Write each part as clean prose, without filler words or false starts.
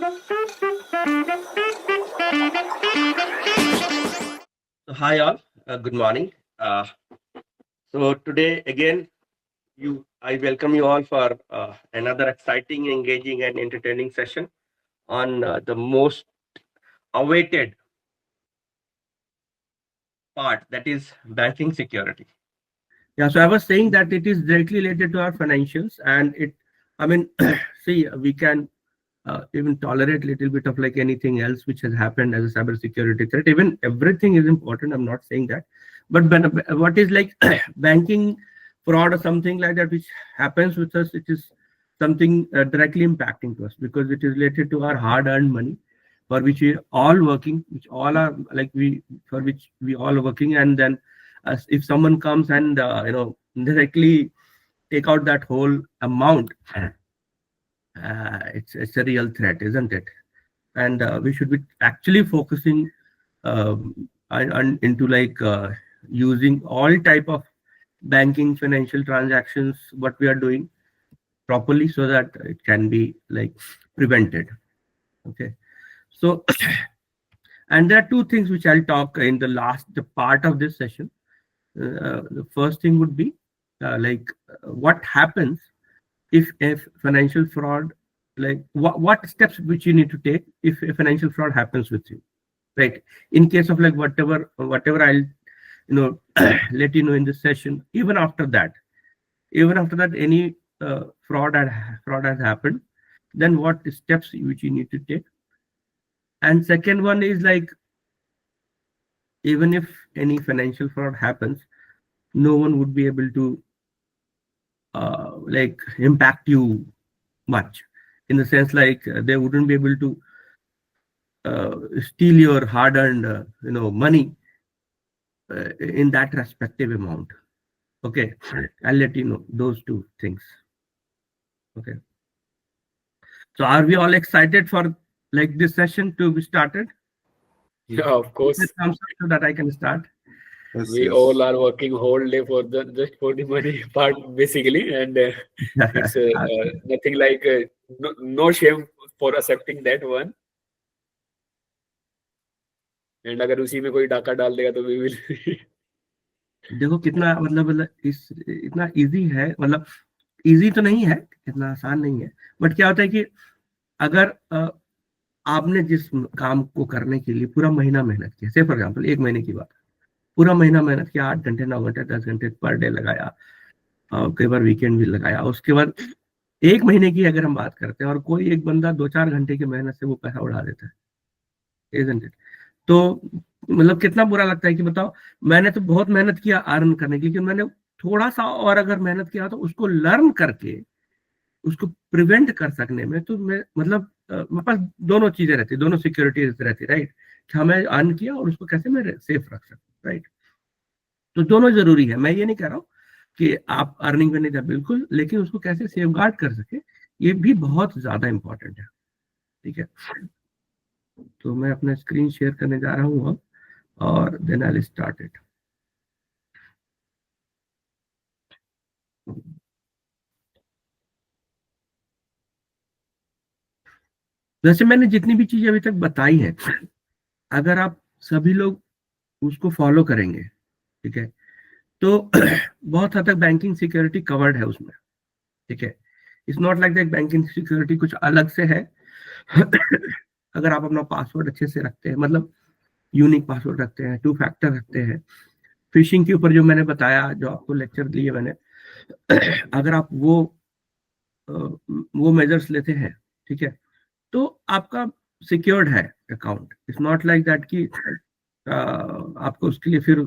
Hi all, good morning. So today again, I welcome you all for another exciting, engaging, and entertaining session on the most awaited part, that is banking security. Yeah, so I was saying that it is directly related to our financials, and I mean, see, we can even tolerate a little bit of like anything else which has happened as a cybersecurity threat. Even everything is important. I'm not saying that, but what is like banking fraud or something like that which happens with us, it is something directly impacting to us because it is related to our hard-earned money, for which we all working, which all are like we for which we all are working, and then if someone comes and directly take out that whole amount, it's a real threat, isn't it? And we should be actually focusing into like using all type of banking financial transactions what we are doing properly so that it can be like prevented. Okay, so and there are two things which I'll talk in the part of this session. The first thing would be what happens if financial fraud, like what steps which you need to take if a financial fraud happens with you, right? In case of like whatever I'll let you know in this session. Even after that any fraud has happened, then what steps which you need to take. And second one is like, even if any financial fraud happens, no one would be able to like impact you much, in the sense like they wouldn't be able to steal your hard-earned money in that respective amount. Okay, I'll let you know those two things. Okay, so are we all excited for like this session to be started? Yeah, of course. Thumbs up so that I can start. We all are working whole day for the money part basically, and it's nothing like no shame for accepting that one. And अगर उसी में कोई डाका डाल देगा तो we will देखो कितना मतलब इतना इजी है, मतलब इजी तो नहीं है, इतना आसान नहीं है, बट क्या होता है कि अगर आपने जिस काम को करने के लिए पूरा महीना मेहनत किया, से फॉर एग्जाम्पल 1 महीने की बात, पूरा महीना मेहनत किया, 8 घंटे 9 घंटे 10 घंटे पर डे लगाया, कई बार वीकेंड भी लगाया, उसके बाद 1 महीने की अगर हम बात करते हैं और कोई एक बंदा 2-4 घंटे की मेहनत से वो पैसा उड़ा देता है, isn't it? तो मतलब कितना बुरा लगता है कि बताओ, मैंने तो बहुत मेहनत किया अर्न करने के लिए, लेकिन मैंने थोड़ा सा और अगर मेहनत किया तो उसको लर्न करके उसको प्रिवेंट कर सकने में, तो मैं मतलब मेरे पास दोनों चीजें रहती, दोनों सिक्योरिटीज रहती, राइट? कि हमें अर्न किया और उसको कैसे मैं सेफ रख सकूं, राइट? तो दोनों जरूरी है। मैं ये नहीं कह रहा हूँ कि आप अर्निंग करने जाए, बिल्कुल, लेकिन उसको कैसे सेफ गार्ड कर सके ये भी बहुत ज्यादा इंपॉर्टेंट है। ठीक है, तो मैं अपना स्क्रीन शेयर करने जा रहा हूँ अब, और then I will start it. वैसे मैंने जितनी भी चीजें अभी तक बताई हैं, अगर आप सभी लोग उसको फॉलो करेंगे, ठीक है, तो बहुत हद तक बैंकिंग सिक्योरिटी कवर्ड है उसमें। ठीक है, it's not like that banking security कुछ अलग से है। अगर आप अपना पासवर्ड अच्छे से रखते हैं, मतलब यूनिक पासवर्ड रखते हैं, 2 फैक्टर रखते हैं, फिशिंग के ऊपर जो मैंने बताया, जो आपको लेक्चर दिए मैंने, अगर आप वो मेजर्स लेते हैं, ठीक है, तो आपका सिक्योर्ड है account. It's not like that कि आपको उसके लिए फिर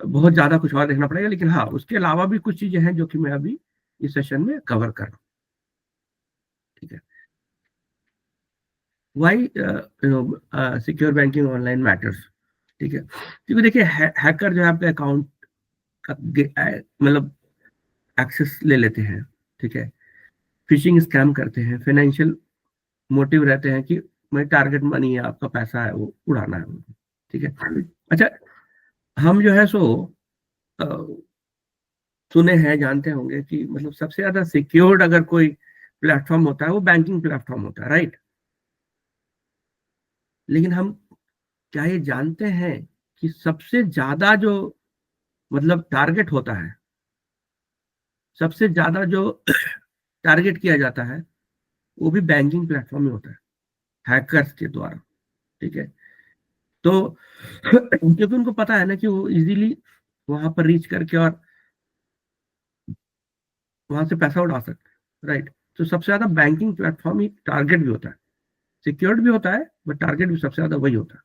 बहुत ज्यादा कुछ और देखना पड़ेगा, लेकिन हाँ, उसके अलावा भी कुछ चीजें हैं जो कि मैं अभी इस सेशन में कवर कर रहा हूँ। ठीक है, why secure banking online matters. ठीक है, क्योंकि देखिए हैकर जो है आपके अकाउंट का मतलब एक्सेस ले लेते हैं, ठीक है, फिशिंग स्कैम करते हैं, फाइनेंशियल मोटिव रहते हैं कि मैं टारगेट मनी है, आपका पैसा है वो उड़ाना है। ठीक है, अच्छा, हम जो है सो सुने हैं, जानते होंगे कि मतलब सबसे ज्यादा सिक्योर्ड अगर कोई प्लेटफॉर्म होता है वो बैंकिंग प्लेटफॉर्म होता है, राइट? लेकिन हम क्या ये जानते हैं कि सबसे ज्यादा जो मतलब टारगेट होता है, सबसे ज्यादा जो टारगेट किया जाता है, वो भी बैंकिंग प्लेटफॉर्म में होता है, हैकर्स के द्वारा। ठीक है, तो क्योंकि उनको पता है ना कि वो इजीली वहां पर रीच करके और वहां से पैसा उड़ा सकते हैं, राइट। तो सबसे ज्यादा बैंकिंग प्लेटफॉर्म ही टारगेट भी होता है, सिक्योर्ड भी होता है, बट टारगेट भी सबसे ज्यादा वही होता है।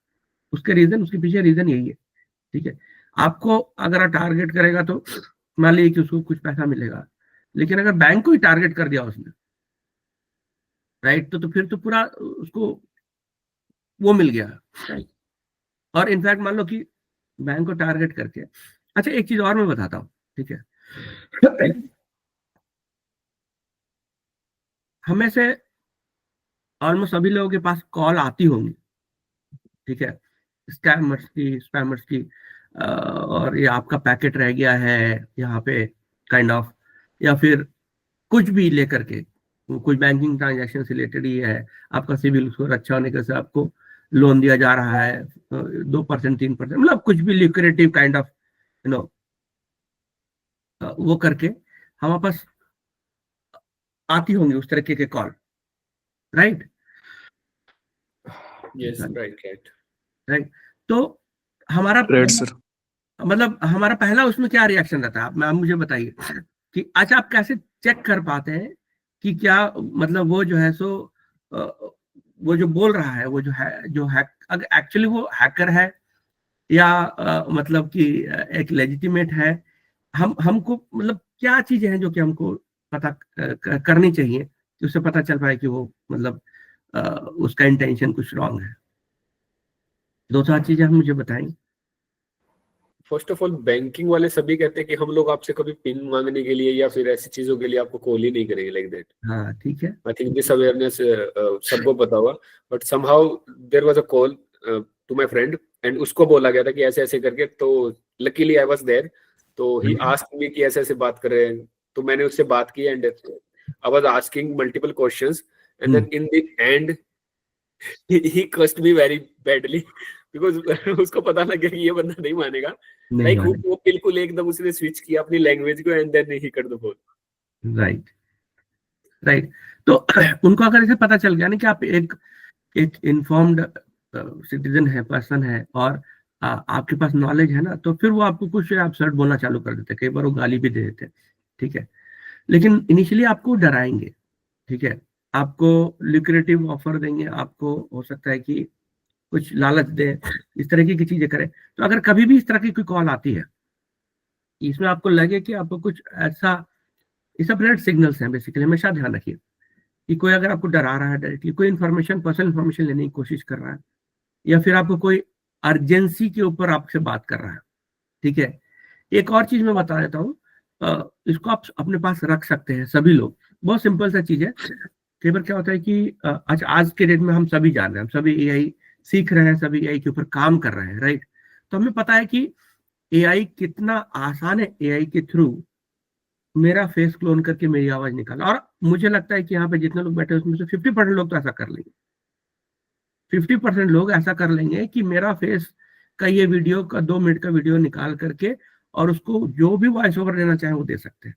उसके रीजन, उसके पीछे रीजन यही है। ठीक है, आपको अगर टारगेट करेगा तो मान लीजिए कि उसको कुछ पैसा मिलेगा, लेकिन अगर बैंक को ही टारगेट कर दिया उसने, राइट, तो फिर तो पूरा उसको वो मिल गया। और इनफैक्ट मान लो कि बैंक को टारगेट करके, अच्छा एक चीज और मैं बताता हूँ। ठीक है, हमें से ऑलमोस्ट सभी लोगों के पास कॉल आती होंगी, ठीक है, स्पैमर्स की, और ये आपका पैकेट रह गया है यहाँ पे, काइंड ऑफ, या फिर कुछ भी लेकर के, कुछ बैंकिंग ट्रांजैक्शन से रिलेटेड ही है, आपका सिविल स्कोर अच्छा होने के से आपको लोन दिया जा रहा है 2%, 3%, मतलब कुछ भी लिक्रेटिव काइंड ऑफ, यू नो, वो करके हमारे पास आती होंगी उस तरीके के call, right. Yes, right. Right, तो हमारा राइट सर। मतलब हमारा पहला उसमें क्या रिएक्शन रहता है, आप मुझे बताइए कि अच्छा आप कैसे चेक कर पाते हैं कि क्या मतलब वो जो है सो वो जो बोल रहा है, वो जो है, जो हैक, अगर एक्चुअली वो हैकर है या मतलब कि एक लेजिटिमेट है। हमको मतलब क्या चीजें हैं जो कि हमको पता करनी चाहिए कि उससे पता चल पाए कि वो मतलब उसका इंटेंशन कुछ रॉन्ग है। दो चार चीजें हम मुझे बताएंगे। फर्स्ट ऑफ ऑल, बैंकिंग वाले सभी कहते हैं कि हम लोग आपसे कभी पिन मांगने के लिए या फिर ऐसी चीजों के लिए आपको कॉल ही नहीं करेंगे, लाइक दैट। हाँ ठीक है। आई थिंक दिस अवेयरनेस सबको पता होगा, but somehow there was a call to my friend and उसको बोला गया था कि ऐसे ऐसे करके, तो लकीली आई वाज देयर, तो ही आस्क्ड मी कि ऐसे ऐसे बात कर रहे हैं, तो मैंने उससे बात की and I was asking multiple questions and then in the end he cursed me very badly because उसको पता लग गया कि ये बंदा नहीं मानेगा, नहीं लाइक मानेगा। वो बिल्कुल एकदम उसने स्विच किया अपनी लैंग्वेज को and then he cut the phone. Right, right. तो उनको अगर इसे पता चल गया ना कि आप एक इन्फॉर्म्ड सिटीजन है, पर्सन है, और आपके पास नॉलेज है ना, तो फिर वो आपको कुछ एब्सर्ड बोलना चालू कर देते हैं, कई बार वो गाली भी दे देते हैं। ठीक है, लेकिन इनिशियली आपको डराएंगे। ठीक है, आपको लिक्रेटिव ऑफर देंगे, आपको हो सकता है कि कुछ लालच दे, इस तरह की चीजें करें। तो अगर कभी भी इस तरह की कोई कॉल आती है, इसमें आपको लगे कि आपको कुछ ऐसा, ये सब रेड सिग्नल्स हैं बेसिकली, हमेशा ध्यान रखिए कि कोई अगर आपको डरा रहा है डायरेक्टली, कोई इन्फॉर्मेशन, पर्सनल इन्फॉर्मेशन लेने की कोशिश कर रहा है, या फिर आपको कोई अर्जेंसी के ऊपर आपसे बात कर रहा है। ठीक है, एक और चीज मैं बता देता हूँ, इसको आप अपने पास रख सकते हैं सभी लोग, बहुत सिंपल सा चीज है। कई बार क्या होता है कि आज के डेट में हम सभी जान रहे हैं, हम सभी एआई सीख रहे हैं, सभी एआई के ऊपर काम कर रहे हैं, राइट। तो हमें पता है कि एआई कितना आसान है, एआई के थ्रू मेरा फेस क्लोन करके मेरी आवाज निकाला, और मुझे लगता है कि यहाँ पे जितने लोग बैठे हैं उसमें से 50% लोग तो ऐसा कर लेंगे। 50% लोग ऐसा कर लेंगे कि मेरा फेस का ये वीडियो का 2 मिनट का वीडियो निकाल करके, और उसको जो भी वॉइस ओवर देना चाहे वो दे सकते हैं,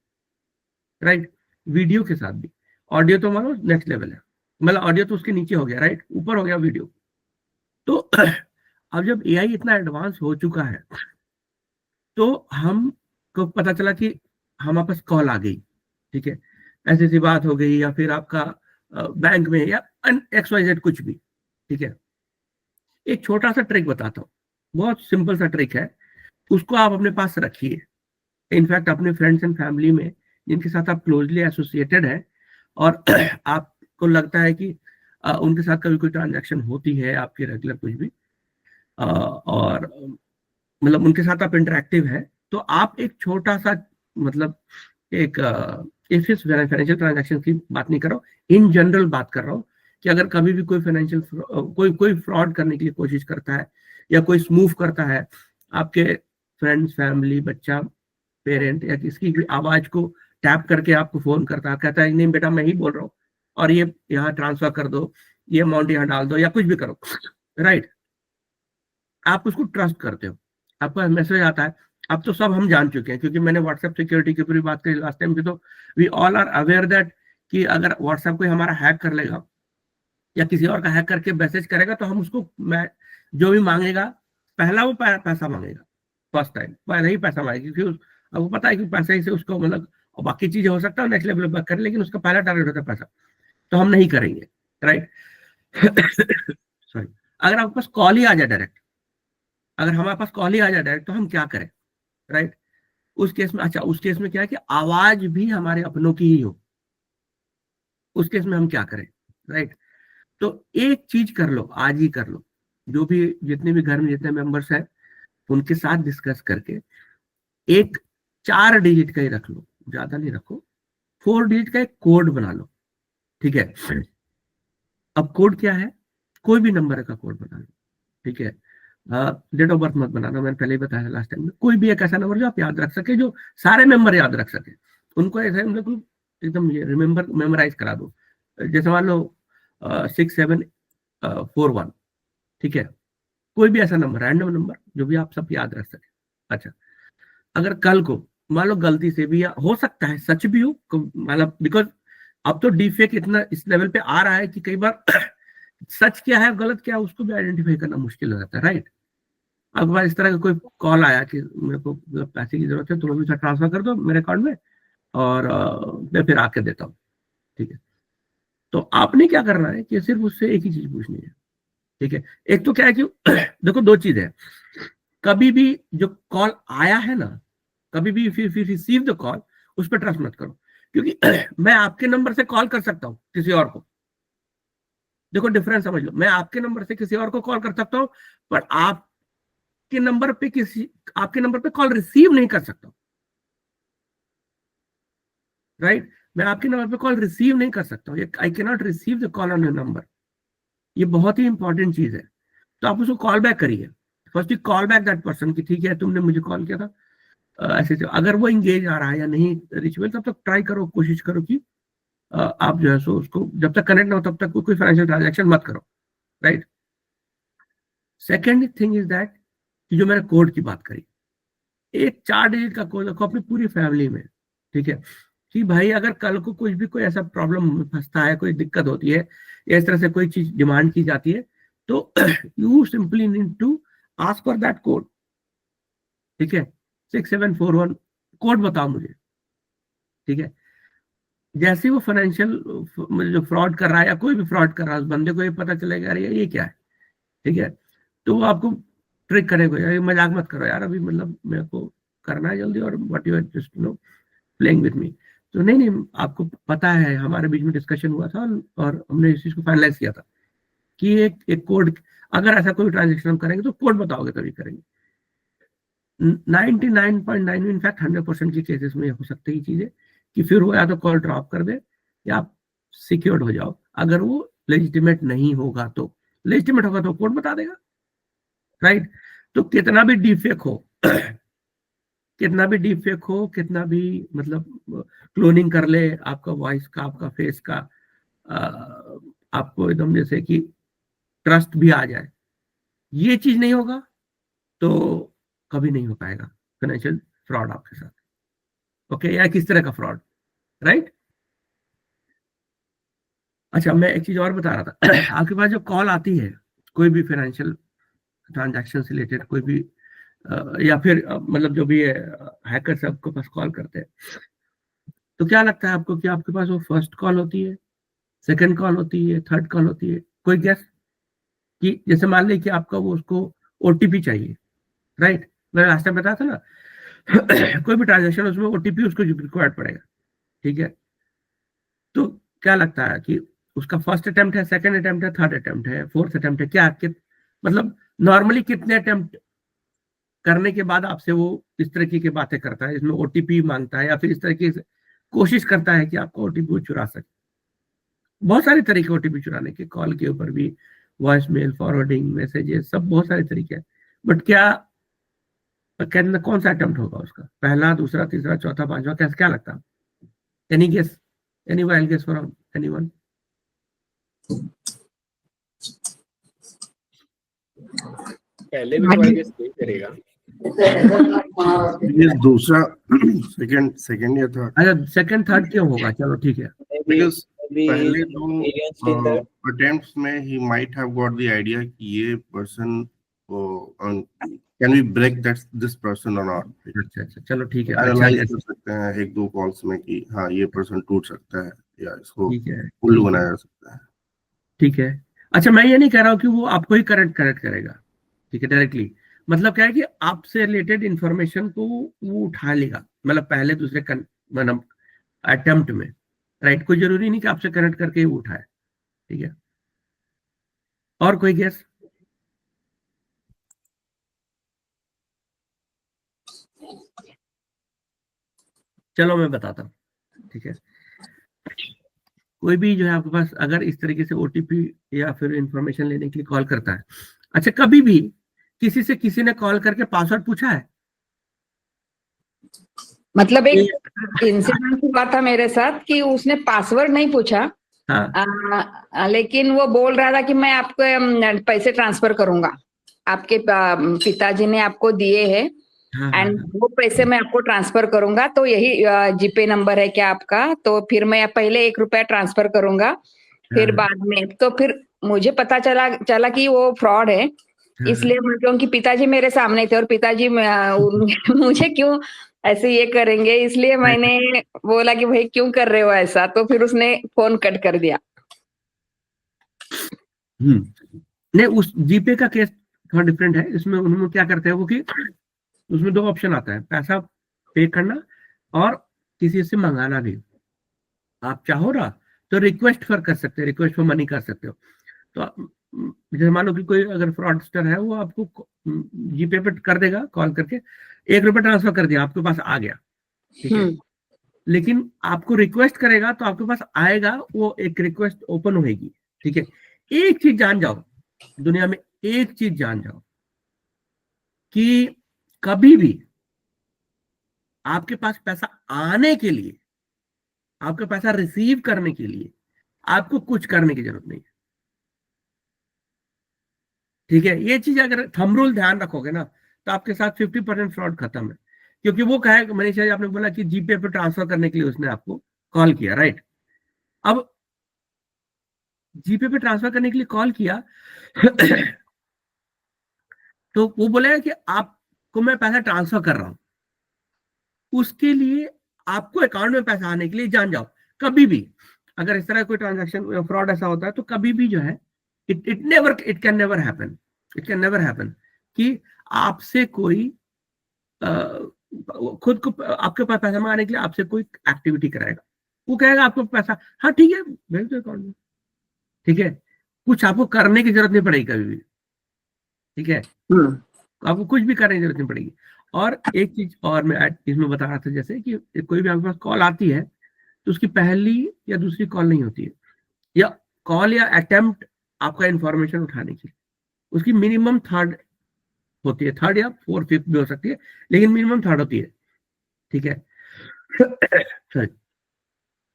राइट। वीडियो के साथ भी, ऑडियो तो मानो नेक्स्ट लेवल है, मतलब ऑडियो तो उसके नीचे हो गया, राइट, ऊपर हो गया वीडियो। तो अब जब एआई इतना एडवांस हो चुका है, तो हम को पता चला कि हमारे पास कॉल आ गई, ठीक है, ऐसी सी बात हो गई, या फिर आपका बैंक में, या XYZ कुछ भी। ठीक है, एक छोटा सा ट्रिक बताता हूँ, बहुत सिंपल सा ट्रिक है, उसको आप अपने पास रखिए, इनफैक्ट अपने फ्रेंड्स एंड फैमिली में जिनके साथ आप क्लोजली एसोसिएटेड है, और आपको लगता है कि उनके साथ कभी कोई ट्रांजैक्शन होती है आपकी रेगुलर कुछ भी, और मतलब उनके साथ आप इंटरेक्टिव है, तो आप एक छोटा सा, मतलब एक फाइनेंशियल ट्रांजैक्शन की बात नहीं कर रहा हूँ, इन जनरल बात कर रहा हूँ, कि अगर कभी भी कोई फाइनेंशियल कोई फ्रॉड करने की कोशिश करता है, या कोई स्मूव करता है, आपके फ्रेंड्स, फैमिली, बच्चा, पेरेंट, या किसी की आवाज को टैप करके आपको फोन करता है, कहता है नहीं बेटा मैं ही बोल रहा हूँ, और ये यहाँ ट्रांसफर कर दो, ये अमाउंट यहाँ डाल दो, या कुछ भी करो, राइट, आप उसको ट्रस्ट करते हो, आपका मैसेज आता है। अब तो सब हम जान चुके हैं, क्योंकि मैंने व्हाट्सएप सिक्योरिटी की पूरी बात करी लास्ट टाइम की, तो we all are aware that कि अगर व्हाट्सएप कोई हमारा हैक कर लेगा या किसी और का हैक करके मैसेज करेगा, तो हम उसको, मैं जो भी मांगेगा, पहला वो पैसा मांगेगा, फर्स्ट टाइम पहले ही पैसा मांगेगा, क्योंकि अब वो पता है कि पैसे ही से उसको मतलब, और बाकी चीजें हो सकता है नेक्स्ट लेवल पर करे, लेकिन उसका पहला टारगेट होता है पैसा, तो हम नहीं करेंगे। राइट। सॉरी। अगर आपके पास कॉल ही आ जाए डायरेक्ट, अगर हमारे पास कॉल ही आ जाए डायरेक्ट, तो हम क्या करें? राइट। उस केस में, अच्छा, उस केस में क्या है कि आवाज भी हमारे अपनों की ही हो, उस केस में हम क्या करें? राइट। तो एक चीज कर लो, आज ही कर लो, जो भी, जितने भी घर में जितने मेंबर्स हैं, उनके साथ डिस्कस करके एक 4 डिजिट का ही रख लो, ज्यादा नहीं रखो, 4 डिजिट का एक कोड बना लो। ठीक है। अब कोड क्या है? कोई भी नंबर का कोड बना लो। ठीक है। डेट ऑफ बर्थ मत बनाना, मैंने पहले ही बताया लास्ट टाइम में। कोई भी एक ऐसा नंबर जो आप याद रख सके, जो सारे मेंबर याद रख सके, उनको ऐसे हम लोग एकदम मेमोराइज करा दो। जैसे मान लो 6741। ठीक है। कोई भी ऐसा नंबर, रैंडम नंबर, जो भी आप सब याद रख सके। अच्छा, अगर कल को मान लो गलती से भी, या हो सकता है सच भी हो, मतलब बिकॉज अब तो डीफेक इतना इस लेवल पे आ रहा है कि कई बार सच क्या है गलत क्या है उसको भी आइडेंटिफाई करना मुश्किल हो जाता है। राइट। अब बार इस तरह का कोई कॉल आया कि मेरे को मतलब पैसे की जरूरत है, तुम अभी ट्रांसफर कर दो मेरे अकाउंट में, और मैं फिर आके देता हूँ। ठीक है। तो आपने क्या करना है कि सिर्फ उससे एक ही चीज पूछनी है। ठीक है। एक तो क्या है कि देखो, दो चीज है, कभी भी जो कॉल आया है ना, कभी भी फिर रिसीव द कॉल, उस पर ट्रस्ट मत करो, क्योंकि मैं आपके नंबर से कॉल कर सकता हूँ किसी और को। देखो डिफरेंस समझ लो, मैं आपके नंबर से किसी और को कॉल कर सकता हूँ, पर आपके नंबर पे कॉल रिसीव नहीं कर सकता। राइट। मैं आपके नंबर पे कॉल रिसीव नहीं कर सकता हूँ, I can not receive the call on your number. ये बहुत ही इंपॉर्टेंट चीज है। तो आप उसको कॉल बैक करिए, first you call back that person कि ठीक है तुमने मुझे कॉल किया था, ऐसे अगर वो इंगेज आ रहा है या नहीं रिचुअल, तब तक ट्राई करो, कोशिश करो कि आप जो है सो उसको जब तक कनेक्ट ना हो तब तक कोई फाइनेंशियल ट्रांजेक्शन मत करो। Right. Second thing is that कि जो मैंने कोड की बात करी, एक 4 डिजिट का कोड रखो अपनी पूरी फैमिली में। ठीक है। कि भाई अगर कल को कुछ भी कोई ऐसा प्रॉब्लम फंसता है, कोई दिक्कत होती है, या इस तरह से कोई चीज डिमांड की जाती है, तो you simply need to ask for that code. ठीक है। 6741 कोड बताओ मुझे। ठीक है। जैसे वो फाइनेंशियल जो फ्रॉड कर रहा है या कोई भी फ्रॉड कर रहा है, उस बंदे को ये पता चलेगा यार ये क्या है। ठीक है। तो वो आपको ट्रिक करेगा, यार ये मजाक मत करो यार, अभी मतलब मेरे को करना है जल्दी, और what you are just playing with me. तो नहीं नहीं, आपको पता है हमारे बीच में डिस्कशन हुआ था, और हमने इस चीज को फाइनलाइज किया था कि एक कोड, अगर ऐसा कोई ट्रांजेक्शन हम करेंगे तो कोड बताओगे तभी करेंगे। 99.9 इनफैक्ट 100% की केसेस में हो सकती है चीजें कि फिर वो या तो कॉल ड्रॉप कर दे, या आप सिक्योर्ड हो जाओ। अगर वो लेजिटिमेट नहीं होगा तो, लेजिटिमेट होगा तो कोड बता देगा। राइट। तो कितना भी डीफेक हो, कितना भी डीपफेक हो, कितना भी मतलब क्लोनिंग कर ले आपका वॉइस का, आपका फेस का, आपको एकदम जैसे कि ट्रस्ट भी आ जाए, ये चीज नहीं होगा तो कभी नहीं हो पाएगा फाइनेंशियल फ्रॉड आपके साथ। ओके, या किस तरह का फ्रॉड। राइट। अच्छा, मैं एक चीज और बता रहा था। आपके पास जो कॉल आती है, कोई भी फाइनेंशियल ट्रांजैक्शन से रिलेटेड, कोई भी या फिर मतलब जो भी है, हैकर से आपके पास कॉल करते हैं, तो क्या लगता है आपको कि आपके पास वो फर्स्ट कॉल होती है, सेकंड कॉल होती है, थर्ड कॉल होती है? कोई गेस? कि जैसे मान ली कि आपका वो उसको ओटीपी चाहिए। राइट। मैंने लास्ट टाइम बताया था ना, कोई भी ट्रांजेक्शन उसमें ओटीपी उसको रिक्वायर्ड पड़ेगा। ठीक है। तो क्या लगता है कि उसका फर्स्ट अटेम्प्ट है, सेकंड अटेम्प्ट है, थर्ड अटेम्प्ट है, फोर्थ अटेम्प्ट है, क्या मतलब नॉर्मली कितने अटेम्प्ट करने के बाद आपसे वो इस तरीके की बातें करता है, इसमें ओटीपी मांगता है, या फिर इस तरीके से कोशिश करता है कि आपको ओटीपी चुरा सके? बहुत सारे तरीके ओटीपी चुराने के, कॉल के ऊपर भी, वॉइस मेल, फॉरवर्डिंग मैसेजेस, सब बहुत सारे तरीके हैं। बट क्या कहना, कौन सा अटेम्प्ट होगा उसका, पहला, दूसरा, तीसरा, चौथा, पांचवा, कैसे, क्या लगता है? Any guess? Any wild guess for anyone? पहले में तो आई गेस नहीं करेगा। ये दूसरा सेकंड या थर्ड, अच्छा सेकंड थर्ड क्यों होगा, चलो ठीक है। बिकॉज maybe पहले he's experienced in दो that. अटेम्प्ट्स में ही might have got the idea कि ये person can we break that this person और नॉट। अच्छा चलो ठीक है, अच्छा एनालाइज जैसे कर सकते हैं एक दो कॉल्स में कि हाँ ये पर्सन टूट सकता है या इसको ठीक है उल्लू बनाया जा सकता है। ठीक है। अच्छा मैं ये नहीं कह रहा हूँ कि वो आपको ही करेक्ट करेगा, ठीक है, डायरेक्टली। मतलब क्या है कि आपसे रिलेटेड इंफॉर्मेशन को वो उठा लेगा, मतलब पहले दूसरे मतलब अटेम्प्ट में, राइट। कोई जरूरी नहीं कि आपसे कनेक्ट करके ही वो उठाए, ठीक है। और कोई गेस? चलो मैं बताता हूँ, ठीक है। कोई भी जो है आपके पास अगर इस तरीके से ओटीपी या फिर इंफॉर्मेशन लेने के लिए कॉल करता है, अच्छा कभी भी किसी ने कॉल करके पासवर्ड पूछा है? मतलब एक इंसिडेंट हुआ था मेरे साथ कि उसने पासवर्ड नहीं पूछा, हाँ लेकिन वो बोल रहा था कि मैं आपको पैसे ट्रांसफर करूंगा, आपके पिताजी ने आपको दिए हैं हाँ एंड हाँ वो पैसे मैं आपको ट्रांसफर करूंगा, तो यही जीपे नंबर है क्या आपका, तो फिर मैं पहले 1 रुपया ट्रांसफर करूंगा, फिर हाँ बाद में। तो फिर मुझे पता चला कि वो फ्रॉड है, इसलिए क्योंकि पिताजी मेरे सामने थे और पिताजी मुझे क्यों ऐसे ये करेंगे, इसलिए मैंने बोला कि भाई क्यों कर रहे हो ऐसा, तो फिर उसने फोन कट कर दिया। नहीं, उस जीपे का केस थोड़ा डिफरेंट है। इसमें उन्होंने क्या करते हैं वो कि उसमें 2 ऑप्शन आता है, पैसा पे करना और किसी से मंगाना भी। आप चाहो ना तो रिक्वेस्ट फॉर कर सकते हो, रिक्वेस्ट फॉर मनी कर सकते हो। तो जैसे मान लो कि कोई अगर फ्रॉडस्टर है वो आपको जीपे पे कर देगा, कॉल करके 1 रुपया ट्रांसफर कर दिया, आपके पास आ गया, ठीक है। लेकिन आपको रिक्वेस्ट करेगा तो आपके पास आएगा, वो एक रिक्वेस्ट ओपन होगी, ठीक है। एक चीज जान जाओ, दुनिया में एक चीज जान जाओ कि कभी भी आपके पास पैसा आने के लिए, आपका पैसा रिसीव करने के लिए आपको कुछ करने की जरूरत नहीं है, ठीक है। ये चीज अगर थंब रूल ध्यान रखोगे ना तो आपके साथ 50% फ्रॉड खत्म है। क्योंकि वो कहे मनीषा जी आपने बोला कि जीपे पे ट्रांसफर करने के लिए उसने आपको कॉल किया, राइट। अब जीपे पे ट्रांसफर करने के लिए कॉल किया तो वो बोलेगा कि आपको मैं पैसा ट्रांसफर कर रहा हूं, उसके लिए आपको अकाउंट में पैसा आने के लिए जान जाओ कभी भी अगर इस तरह कोई ट्रांजैक्शन फ्रॉड ऐसा होता है तो कभी भी जो है इट कैन नेवर हैपन कि आपसे कोई खुद को आपके पास पैसा मांगने के लिए आपसे कोई एक्टिविटी कराएगा। वो कहेगा आपको पैसा, हाँ ठीक है भेज दो अकाउंट में, ठीक है। कुछ आपको करने की जरूरत नहीं पड़ेगी कभी भी, ठीक है। आपको कुछ भी करने की जरूरत नहीं पड़ेगी। और एक चीज और मैं इसमें बता रहा था, जैसे कि कोई भी आपके पास कॉल आती है तो उसकी पहली या दूसरी कॉल नहीं होती है, या कॉल या अटेम्प्ट आपका इंफॉर्मेशन उठाने की, उसकी मिनिमम थर्ड होती है, थर्ड या फोर्थ फिफ्थ भी हो सकती है, लेकिन मिनिमम थर्ड होती है, ठीक है।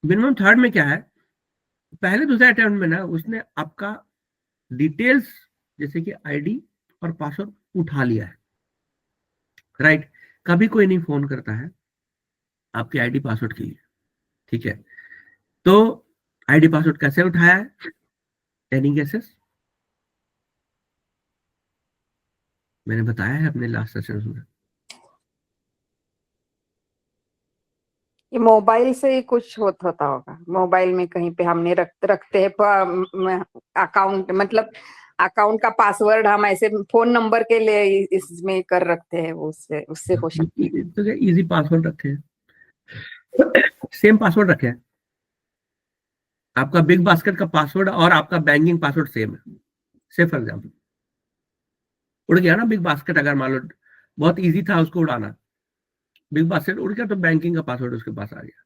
मिनिमम थर्ड में क्या है, पहले दूसरे अटेम्प्ट में ना उसने आपका डिटेल्स जैसे कि आईडी और पासवर्ड उठा लिया है, राइट। कभी कोई नहीं फोन करता है आपके आईडी पासवर्ड के लिए, ठीक है। तो आईडी पासवर्ड कैसे उठाया है, एनी गेसेस? मैंने बताया है अपने लास्ट सेशन में। ये मोबाइल से ही कुछ होता होगा, मोबाइल में कहीं पे हमने रखते हैं अकाउंट, मतलब अकाउंट का पासवर्ड हम ऐसे फोन नंबर के लिए इसमें कर रखते हैं, उससे हो सकता है। तो इजी पासवर्ड रखे हैं, सेम पासवर्ड रखे हैं। आपका बिग बास्केट का पासवर्ड और आपका बैंकिंग पासवर्ड सेम है। से फॉर एग्जाम्पल उड़ गया ना बिग बास्केट, अगर मान लो बहुत इजी था उसको उड़ाना, बिग बास्केट उड़ गया तो बैंकिंग का पासवर्ड उसके पास आ गया,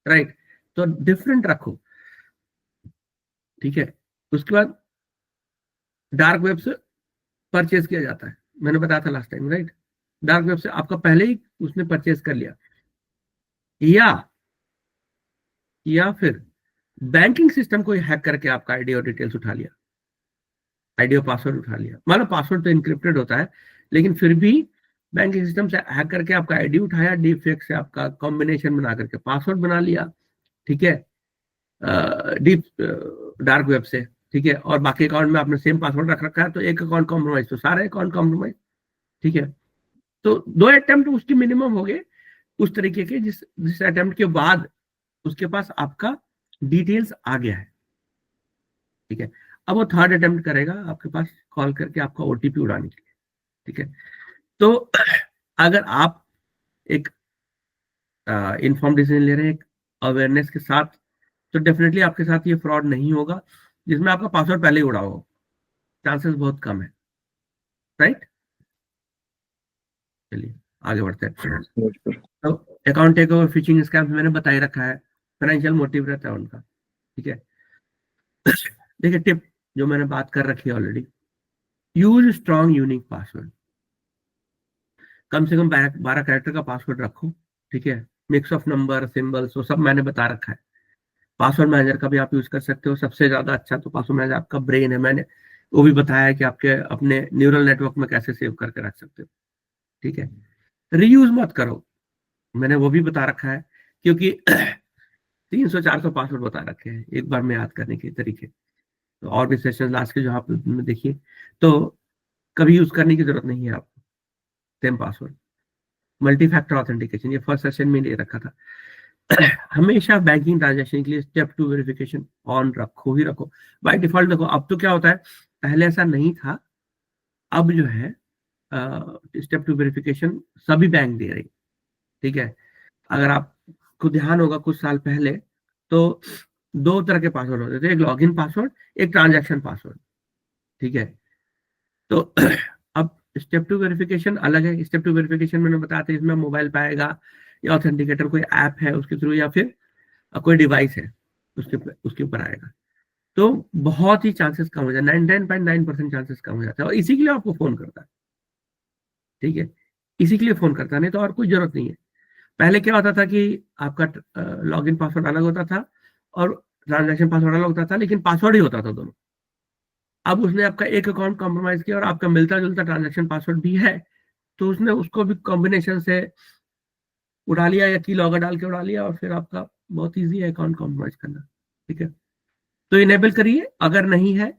राइट। तो डिफरेंट रखो, ठीक है। उसके बाद डार्क वेब से परचेज किया जाता है, मैंने बताया था last time, right. Dark web से आपका पहले ही उसने परचेज कर लिया, या फिर बैंकिंग सिस्टम को हैक करके आपका आईडी और डिटेल्स उठा लिया, आईडी और पासवर्ड उठा लिया, मतलब पासवर्ड तो इनक्रिप्टेड होता है, लेकिन फिर भी बैंकिंग सिस्टम से हैक करके आपका आईडी उठाया, डीप फेक से आपका कॉम्बिनेशन बना करके पासवर्ड बना लिया, ठीक है, डीप डार्क वेब से, ठीक है, और बाकी अकाउंट में आपने सेम पासवर्ड रख रखा है, तो एक अकाउंट कॉम्प्रोमाइज तो सारे अकाउंट कॉम्प्रोमाइज, ठीक है। तो 2 अटेम्प्ट उसकी मिनिमम हो गए उस तरीके के, जिस अटेम्प्ट के बाद उसके पास आपका डिटेल्स आ गया है, ठीक है। अब वो थर्ड अटेम्प्ट करेगा आपके पास कॉल करके आपका ओटीपी उड़ाने के लिए, ठीक है। तो अगर आप एक इन्फॉर्म डिसीजन ले रहे हैं, एक अवेयरनेस के साथ, तो डेफिनेटली आपके साथ ये फ्रॉड नहीं होगा जिसमें आपका पासवर्ड पहले ही उड़ा हो, चांसेस बहुत कम है, राइट। चलिए आगे बढ़ते हैं। तो account take over, phishing scams मैंने बता ही रखा है, फाइनेंशियल मोटिव रहता है उनका, ठीक है। देखिए टिप जो मैंने बात कर रखी है already, use strong unique password, कम से कम 12 कैरेक्टर का पासवर्ड रखो, ठीक है। मिक्स ऑफ नंबर सिंबल्स वो सब मैंने बता रखा है। पासवर्ड मैनेजर का भी आप यूज कर सकते हो, सबसे ज्यादा अच्छा तो पासवर्ड मैनेजर आपका ब्रेन है, मैंने वो भी बताया है कि आपके अपने न्यूरल नेटवर्क में कैसे सेव करके रख सकते हो, ठीक है। रीयूज मत करो, मैंने वो भी बता रखा है, क्योंकि 300-400 पासवर्ड बता रखे हैं एक बार में याद करने के तरीके, तो और भी सेशन लास्ट के जो आप देखिए, तो कभी यूज करने की जरूरत नहीं है आपको same password. Multi factor authentication, ये फर्स्ट सेशन में ले रखा था। हमेशा बैंकिंग ट्रांजैक्शन के लिए स्टेप 2 वेरिफिकेशन ऑन रखो ही रखो बाय डिफॉल्ट। देखो अब तो क्या होता है, पहले ऐसा नहीं था, अब जो है स्टेप 2 वेरिफिकेशन सभी बैंक दे रही, ठीक है। अगर आपको ध्यान होगा कुछ साल पहले तो 2 तरह के पासवर्ड होते थे, एक लॉगिन पासवर्ड, एक ट्रांजैक्शन पासवर्ड, ठीक है। तो अब स्टेप 2 वेरिफिकेशन अलग है। स्टेप 2 वेरिफिकेशन मैंने बताया था, इसमें मोबाइल पे आएगा या ऑथेंटिकेटर कोई ऐप है उसके थ्रू, या फिर कोई डिवाइस है उसके ऊपर आएगा, तो बहुत ही चांसेस कम हो जाए, 99.9% चांसेस कम हो जाता है, और इसी के लिए आपको फोन करता है, ठीक है, इसी के लिए फोन करता है, नहीं तो और कोई जरूरत नहीं है। पहले क्या होता था कि आपका लॉगिन पासवर्ड अलग होता था और ट्रांजैक्शन पासवर्ड अलग होता था, लेकिन पासवर्ड ही होता था दोनों। अब उसने आपका एक अकाउंट कॉम्प्रोमाइज किया और आपका मिलता जुलता ट्रांजैक्शन पासवर्ड भी है, तो उसने उसको भी कॉम्बिनेशन से उड़ा लिया या की लॉगर डाल के उड़ा लिया, और फिर आपका बहुत ईजी है अकाउंट कॉम्प्रोमाइज करना, ठीक है। तो इनेबल करिए, अगर नहीं है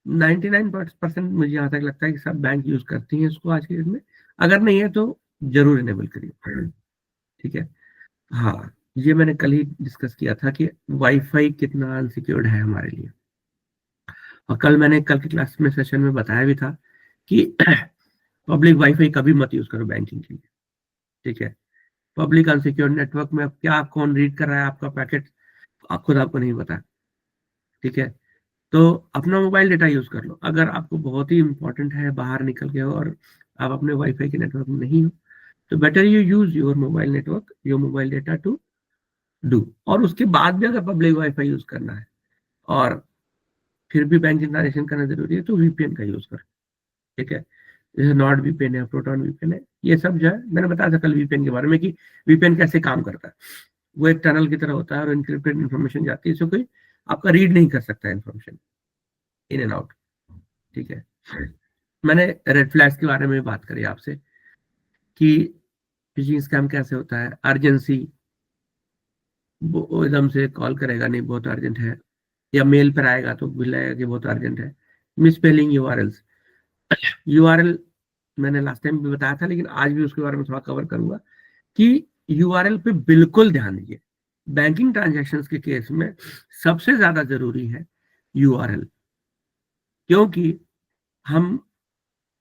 99% मुझे यहाँ तक लगता है कि सब बैंक यूज करती हैं इसको आज के डेट में, अगर नहीं है तो जरूर इनेबल करिए, ठीक है। हाँ, ये मैंने कल ही डिस्कस किया था कि वाईफाई कितना अनसिक्योर्ड है हमारे लिए, और कल मैंने कल की क्लास में सेशन में बताया भी था कि पब्लिक वाईफाई कभी मत यूज करो बैंकिंग के लिए, ठीक है। पब्लिक अनसिक्योर्ड नेटवर्क में अब क्या कौन रीड कर रहा है आपका पैकेट, खुद आपको नहीं पता, ठीक है। तो अपना मोबाइल डेटा यूज कर लो, अगर आपको बहुत ही इंपॉर्टेंट है, बाहर निकल के हो और आप अपने वाईफाई के नेटवर्क में नहीं हो, तो better you use your mobile network, your mobile data to do. और उसके बाद भी अगर पब्लिक वाईफाई यूज करना है और फिर भी बैंकिंग ट्रांजेक्शन करना जरूरी है, तो वीपीएन का यूज करो, ठीक है। जैसे नॉट वीपीएन है, प्रोटॉन वीपीएन है, ये सब जो है मैंने बताया था कल वीपीएन के बारे में कि वीपीएन कैसे काम करता है। वो एक टनल की तरह होता है और इनक्रिप्टेड इन्फॉर्मेशन जाती है, इससे कोई आपका रीड नहीं कर सकता इन्फॉर्मेशन इन एंड आउट, ठीक है। मैंने रेड फ्लैग्स के बारे में बात करी आपसे कि फिशिंग स्कैम कैसे होता है, अर्जेंसी, वो एकदम से कॉल करेगा नहीं बहुत अर्जेंट है, या मेल पर आएगा तो बुलाएगा कि बहुत अर्जेंट है। मिसस्पेलिंग यूआरएल्स, यूआरएल मैंने लास्ट टाइम भी बताया था, लेकिन आज भी उसके बारे में थोड़ा कवर करूंगा कि यूआरएल पे बिल्कुल ध्यान दीजिए। बैंकिंग ट्रांजैक्शंस के केस में सबसे ज्यादा जरूरी है यूआरएल, क्योंकि हम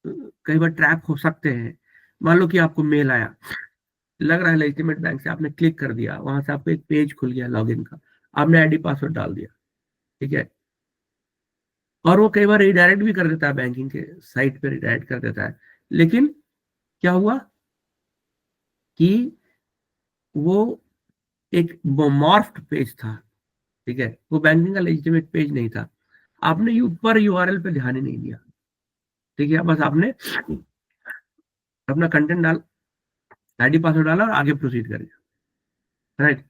कई बार ट्रैप हो सकते हैं। मान लो कि आपको मेल आया, लग रहा है लेजिटिमेट बैंक से, आपने क्लिक कर दिया, वहां से आपको एक पेज खुल गया लॉगिन का, आपने आईडी पासवर्ड डाल दिया, ठीक है, और वो कई बार रिडायरेक्ट भी कर देता है, बैंकिंग के साइट पे रिडायरेक्ट कर देता है, लेकिन क्या हुआ कि वो एक मॉर्फ्ड पेज था, ठीक है, वो बैंकिंग का लेजिटिमेट पेज नहीं था, आपने ऊपर यूआरएल पे ध्यान ही नहीं दिया, ठीक है, बस आपने अपना कंटेंट डाल, आईडी पासवर्ड डाला और आगे प्रोसीड कर गया, राइट।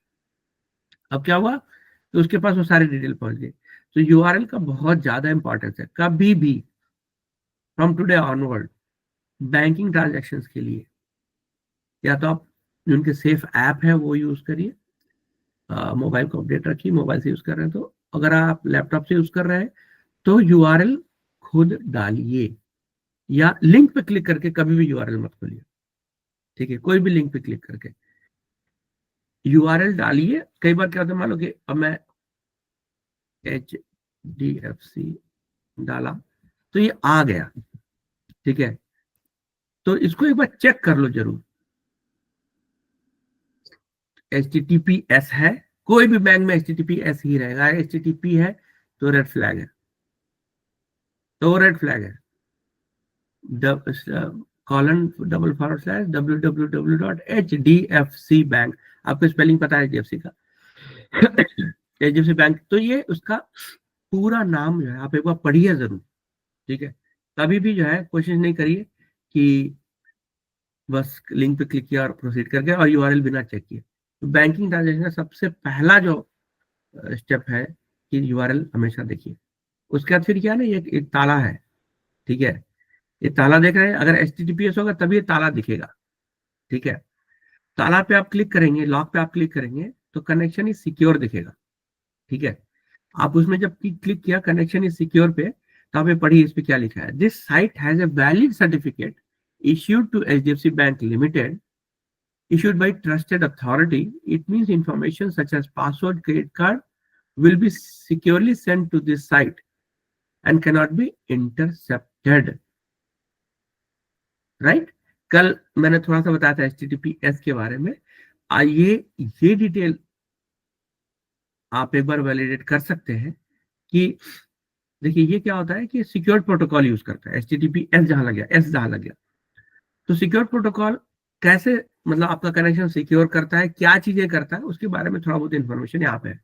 अब क्या हुआ कि उसके पास वो सारी डिटेल पहुंच गई। तो यूआरएल का बहुत ज्यादा इंपॉर्टेंस है। कभी भी from today onward banking transaction के लिए या तो आप जिनके सेफ ऐप है वो यूज करिए, मोबाइल को अपडेट रखिए, मोबाइल से यूज कर रहे हैं तो, अगर आप लैपटॉप से यूज कर रहे हैं तो यूआरएल खुद डालिए, या लिंक पे क्लिक करके कभी भी यूआरएल मत खोलिए, ठीक है, कोई भी लिंक पे क्लिक करके यूआरएल डालिए। कई बार क्या होता है, मान लो कि अब मैं HDFC डाला तो ये आ गया, ठीक है, तो इसको एक बार चेक कर लो जरूर, HTTPS है, कोई भी बैंक में HTTPS ही रहेगा, HTTP है तो रेड फ्लैग है, तो रेड फ्लैग है। $www.hdfc बैंक, आपको स्पेलिंग पता है HDFC का? HDFC बैंक, तो ये उसका पूरा नाम जो है आप एक बार पढ़िए जरूर, ठीक है। कभी भी जो है कोशिश नहीं करिए कि बस लिंक पे क्लिक किया और प्रोसीड कर गया और यूआरएल बिना चेक किए। तो बैंकिंग ट्रांजेक्शन का सबसे पहला जो स्टेप है कि यूआरएल हमेशा देखिए। उसके बाद फिर क्या ना, ये एक ताला है, ठीक है, ये ताला देख रहे हैं, अगर HTTPS होगा तभी ये ताला दिखेगा, ठीक है। ताला पे आप क्लिक करेंगे, लॉक पे आप क्लिक करेंगे तो कनेक्शन इज सिक्योर दिखेगा, ठीक है। आप उसमें जब क्लिक किया कनेक्शन इज सिक्योर पे, तो आप ये पढ़िए इस पे क्या लिखा है, this site has a valid certificate issued to HDFC Bank Limited, issued by trusted authority. It means information such as password, credit card will be securely sent to this site and cannot be intercepted. Right? कल मैंने थोड़ा सा बताया था HTTPS के बारे में। आइए ये डिटेल आप एक बार वैलिडेट कर सकते हैं कि देखिए ये क्या होता है कि सिक्योर प्रोटोकॉल यूज करता है, HTTPS जहां लग गया, S जहां लग गया, तो सिक्योर प्रोटोकॉल कैसे, मतलब आपका कनेक्शन सिक्योर करता है, क्या चीजें करता है, उसके बारे में थोड़ा बहुत इन्फॉर्मेशन यहाँ पे है।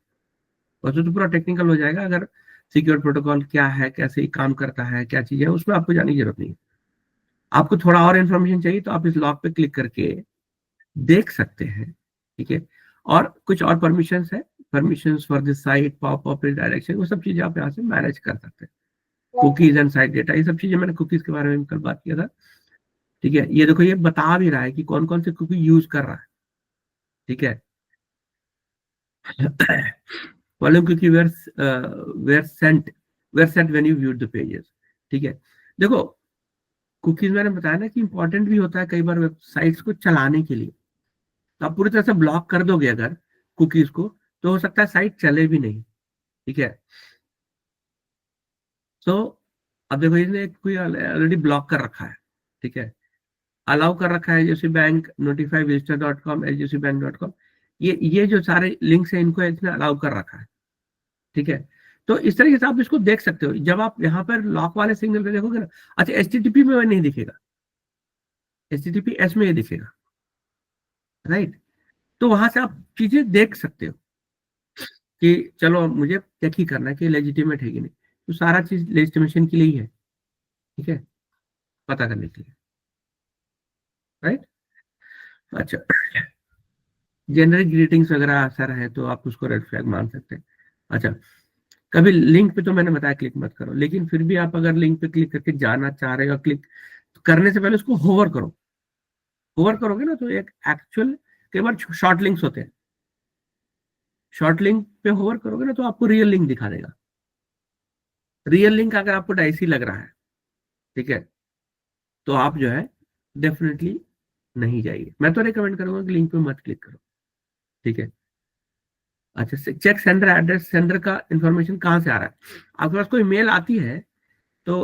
वैसे तो पूरा टेक्निकल हो जाएगा, अगर सिक्योर प्रोटोकॉल क्या है, कैसे काम करता है, क्या चीजें है, उसमें आपको जाने की जरूरत नहीं है। आपको थोड़ा और इन्फॉर्मेशन चाहिए तो आप इस लॉग पे क्लिक करके देख सकते हैं, ठीक है। और कुछ और परमिशंस है, permissions for this site, pop up direction, वो सब चीजें आप यहाँ से मैनेज कर सकते हैं। कुकीज एंड साइट डेटा, ये सब चीजें मैंने कुकीज के बारे में कल बात किया था, ठीक है। ये देखो ये बता भी रहा है कि कौन कौन से कुकी यूज कर रहा है, ठीक है। Volume cookie were sent when you viewed the pages, ठीक है। देखो कुकीज मैंने बताया ना कि इंपॉर्टेंट भी होता है कई बार वेबसाइट्स को चलाने के लिए, तो आप पूरी तरह से ब्लॉक कर दोगे अगर कुकीज को, तो हो सकता है साइट चले भी नहीं, ठीक है। तो अब देखो इसने कोई ऑलरेडी ब्लॉक कर रखा है, ठीक है, अलाउ कर रखा है HDFC bank, notify visitor.com, hdfcbank.com, ये जो सारे लिंक्स हैं इनको इसने अलाउ कर रखा है, ठीक है। तो इस तरीके से आप इसको देख सकते हो। जब आप यहाँ पर लॉक वाले सिग्नल पे देखोगे ना, अच्छा HTTP में नहीं दिखेगा, HTTPS में ये दिखेगा, राइट। तो वहां से आप चीजें देख सकते हो कि चलो मुझे चेक ही करना है कि लेजिटिमेट है कि नहीं, तो सारा चीज लेजिटिमेशन के लिए ही है, ठीक है, पता करने के लिए, राइट। अच्छा जेनरिक ग्रीटिंग्स वगैरह असर है तो आप उसको रेड फ्लैग मान सकते हैं। अच्छा कभी लिंक पे तो मैंने बताया क्लिक मत करो, लेकिन फिर भी आप अगर लिंक पे क्लिक करके जाना चाह रहे हो, क्लिक करने से पहले उसको होवर करो, होवर करोगे ना तो एक एक्चुअल, कई बार शॉर्ट लिंक्स होते हैं, शॉर्ट लिंक पे होवर करोगे ना तो आपको रियल लिंक दिखा देगा। रियल लिंक अगर आपको डाइसी लग रहा है, ठीक है, तो आप जो है डेफिनेटली नहीं जाइए। मैं तो रिकमेंड करूंगा कि लिंक पे मत क्लिक करो, ठीक है। अच्छा चेक सेंडर एड्रेस, सेंडर का इंफॉर्मेशन कहाँ से आ रहा है, आपके पास कोई मेल आती है तो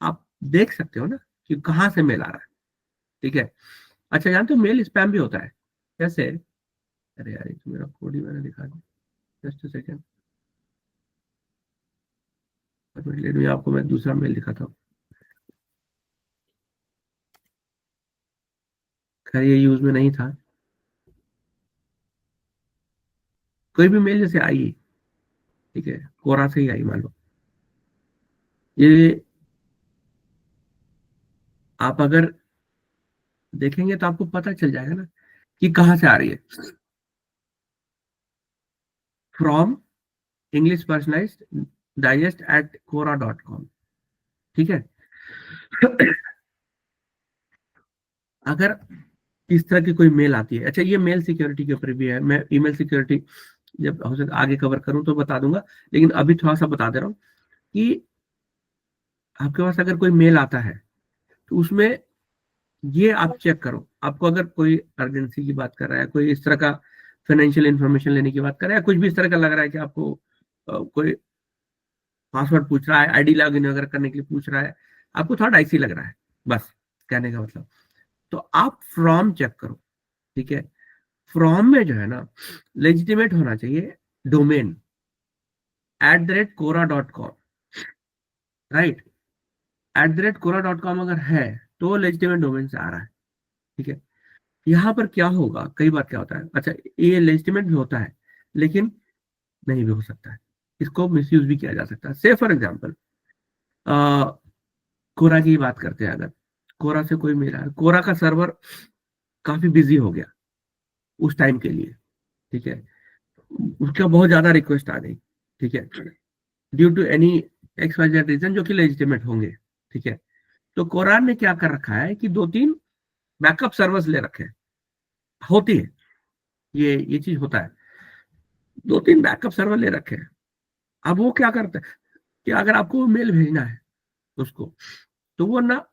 आप देख सकते हो ना कि कहाँ से मेल आ रहा है, ठीक है। अच्छा जानते हो मेल स्पैम भी होता है, कैसे? अरे यार ये तो मेरा कोड ही मैंने दिखा दिया, जस्ट अ सेकंड, ले लूँ, आपको मैं दूसरा मेल दिखाता हूँ। खैर ये यूज में नहीं था, कोई भी मेल जैसे आई, ठीक है, कोरा से ही आई मान लो, ये आप अगर देखेंगे तो आपको पता चल जाएगा ना कि कहाँ से आ रही है, from English personalised digest at quora.com। ठीक है। अगर इस तरह की कोई मेल आती है, अच्छा ये मेल सिक्योरिटी के ऊपर भी है, मैं ईमेल सिक्योरिटी जब हो सके आगे कवर करूं तो बता दूंगा, लेकिन अभी थोड़ा सा बता दे रहा हूं कि आपके पास अगर कोई मेल आता है तो उसमें ये आप चेक करो, आपको अगर कोई अर्जेंसी की बात कर रहा है, कोई इस तरह का फाइनेंशियल इंफॉर्मेशन लेने की बात कर रहा है, कुछ भी इस तरह का लग रहा है कि आपको कोई पासवर्ड पूछ रहा है, आईडी लॉगिन वगैरह करने के लिए पूछ रहा है, आपको थोड़ा डाइसी लग रहा है, बस कहने का मतलब, तो आप फ्रॉम चेक करो। ठीक है। फ्रॉम में जो है ना लेजिटिमेट होना चाहिए डोमेन @quora.com, राइट। @quora.com अगर है तो लेजिटिमेट डोमेन से आ रहा है। ठीक है। यहाँ पर क्या होगा, कई बार क्या होता है, अच्छा ये लेजिटिमेट भी होता है लेकिन नहीं भी हो सकता है, इसको मिसयूज भी किया जा सकता है। से फॉर एग्जाम्पल कोरा की बात करते हैं, अगर कोरा से कोई मेल आया, कोरा का सर्वर काफी बिजी हो गया उस टाइम के लिए। ठीक है। उसका बहुत ज्यादा रिक्वेस्ट आ गई। ठीक है। Due to any XYZ reason जो कि लेजिटिमेट होंगे। ठीक है। तो कोरा ने क्या कर रखा है कि 2-3 बैकअप सर्वर्स ले रखे हैं, होती है ये चीज होता है, 2-3 बैकअप सर्वर ले रखे हैं। अब वो क्या करता है कि अगर आपको मेल भेजना है उसको, तो वो ना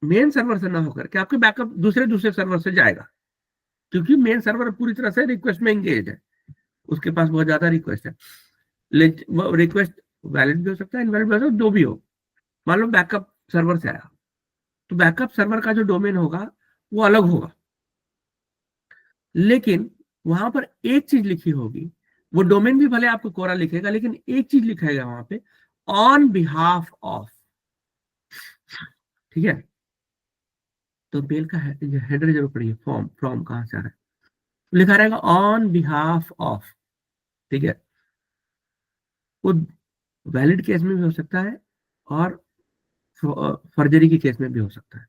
मेन सर्वर से ना होकर के आपके बैकअप दूसरे सर्वर से जाएगा, क्योंकि मेन सर्वर पूरी तरह से रिक्वेस्ट में एंगेज है, उसके पास बहुत ज्यादा रिक्वेस्ट है। वो रिक्वेस्ट वैलिड भी हो सकता है, इनवैलिड भी हो सकता है, जो भी हो। मान लो बैकअप सर्वर से आया, तो बैकअप सर्वर का जो डोमेन होगा वो अलग होगा, लेकिन वहां पर एक चीज लिखी होगी, वो डोमेन भी भले आपको कोरा लिखेगा, लेकिन एक चीज लिखेगा वहां पे, ऑन बिहाफ ऑफ। ठीक है। तो मेल का हेडर जरूर पढ़िए, फ्रॉम कहां से आ रहा है, लिखा रहेगा ऑन बिहाफ ऑफ। ठीक है। वो वैलिड केस में भी हो सकता है और फर्जरी के केस में भी हो सकता है।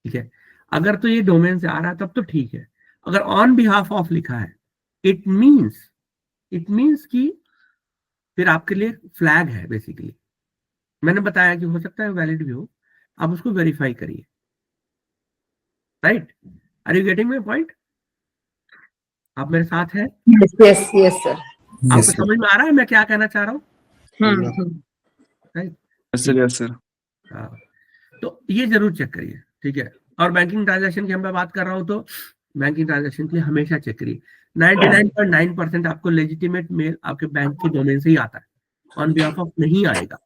ठीक है। अगर तो ये डोमेन से आ रहा है तब तो ठीक है, अगर ऑन बिहाफ ऑफ लिखा है इट मीन्स कि फिर आपके लिए फ्लैग है बेसिकली। मैंने बताया कि हो सकता है वैलिड भी हो, आप उसको वेरीफाई करिए। Right. Are you getting my point? आप मेरे साथ हैं? Yes yes sir. आपको समझ में आ रहा है मैं क्या कहना चाह रहा हूँ? राइट। Yes sir. हाँ, तो ये जरूर चेक करिए। ठीक है। और बैंकिंग ट्रांजैक्शन की मैं बात कर रहा हूँ तो बैंकिंग ट्रांजैक्शन के लिए हमेशा चेक करिए। 99.9% आपको लेजिटिमेट मेल आपके बैंक के डोमेन से ही आता है, ऑन बिहाफ ऑफ नहीं आएगा,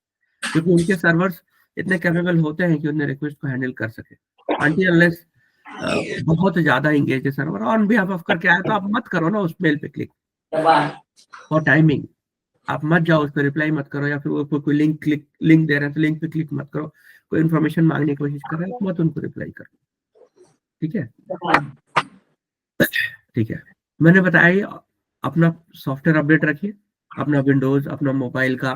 क्योंकि उनके सर्वर्स इतने कैपेबल होते हैं कि उन्हें रिक्वेस्ट को हैंडल कर सके। अनटिल अनलेस बहुत ज्यादा इंगेज है सर्वर, ऑन बिहाफ ऑफ करके आया तो आप मत करो ना उस मेल पे क्लिक। और टाइमिंग, आप मत जाओ उस पर, रिप्लाई मत करो, या फिर वो कोई लिंक दे रहे हैं तो लिंक पे क्लिक मत करो, कोई इन्फॉर्मेशन मांगने की कोशिश कर रहे हैं तो मत उनको रिप्लाई करो। ठीक है। ठीक है। मैंने बताया अपना सॉफ्टवेयर अपडेट रखिए, अपना विंडोज, अपना मोबाइल का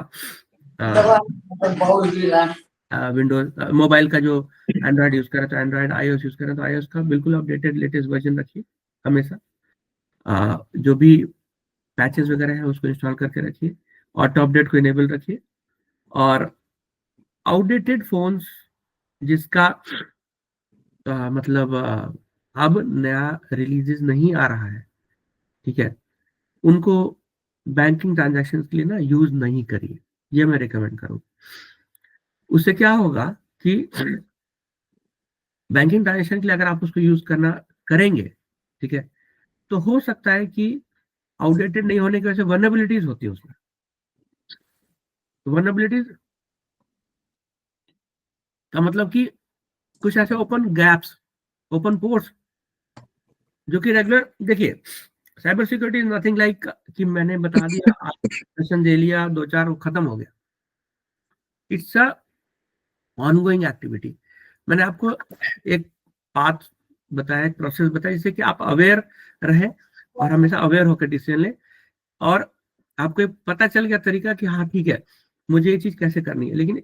विंडोज मोबाइल का जो एंड्रॉइड यूज कर रहे तो एंड्रॉइड, iOS यूज कर रहे तो iOS का बिल्कुल अपडेटेड लेटेस्ट वर्जन रखिए हमेशा। जो भी पैचेस वगैरह है उसको इंस्टॉल करके रखिए, ऑटो अपडेट को इनेबल रखिए। और आउटडेटेड फोन्स जिसका मतलब अब नया रिलीजेस नहीं आ रहा है, ठीक है, उनको बैंकिंग ट्रांजैक्शन के लिए ना यूज नहीं करिए, ये मैं रिकमेंड करूँ। उससे क्या होगा कि बैंकिंग ट्रांजैक्शन के लिए अगर आप उसको यूज करना करेंगे, ठीक है, तो हो सकता है कि आउटडेटेड नहीं होने की वजह से वल्नरेबिलिटीज होती है उसमें। वल्नरेबिलिटीज का मतलब कि कुछ ऐसे ओपन गैप्स, ओपन पोर्ट्स जो कि रेगुलर, देखिए cyber security is nothing like कि मैंने बता दिया, आप सेशन दे लिया 2-4 खत्म हो गया। It's a ongoing activity. मैंने आपको एक पाथ बताया, एक प्रोसेस बताया, जिससे कि आप अवेयर रहें और हमेशा अवेयर होकर डिसीजन लें, और आपको पता चल गया तरीका कि हाँ ठीक है मुझे ये चीज कैसे करनी है। लेकिन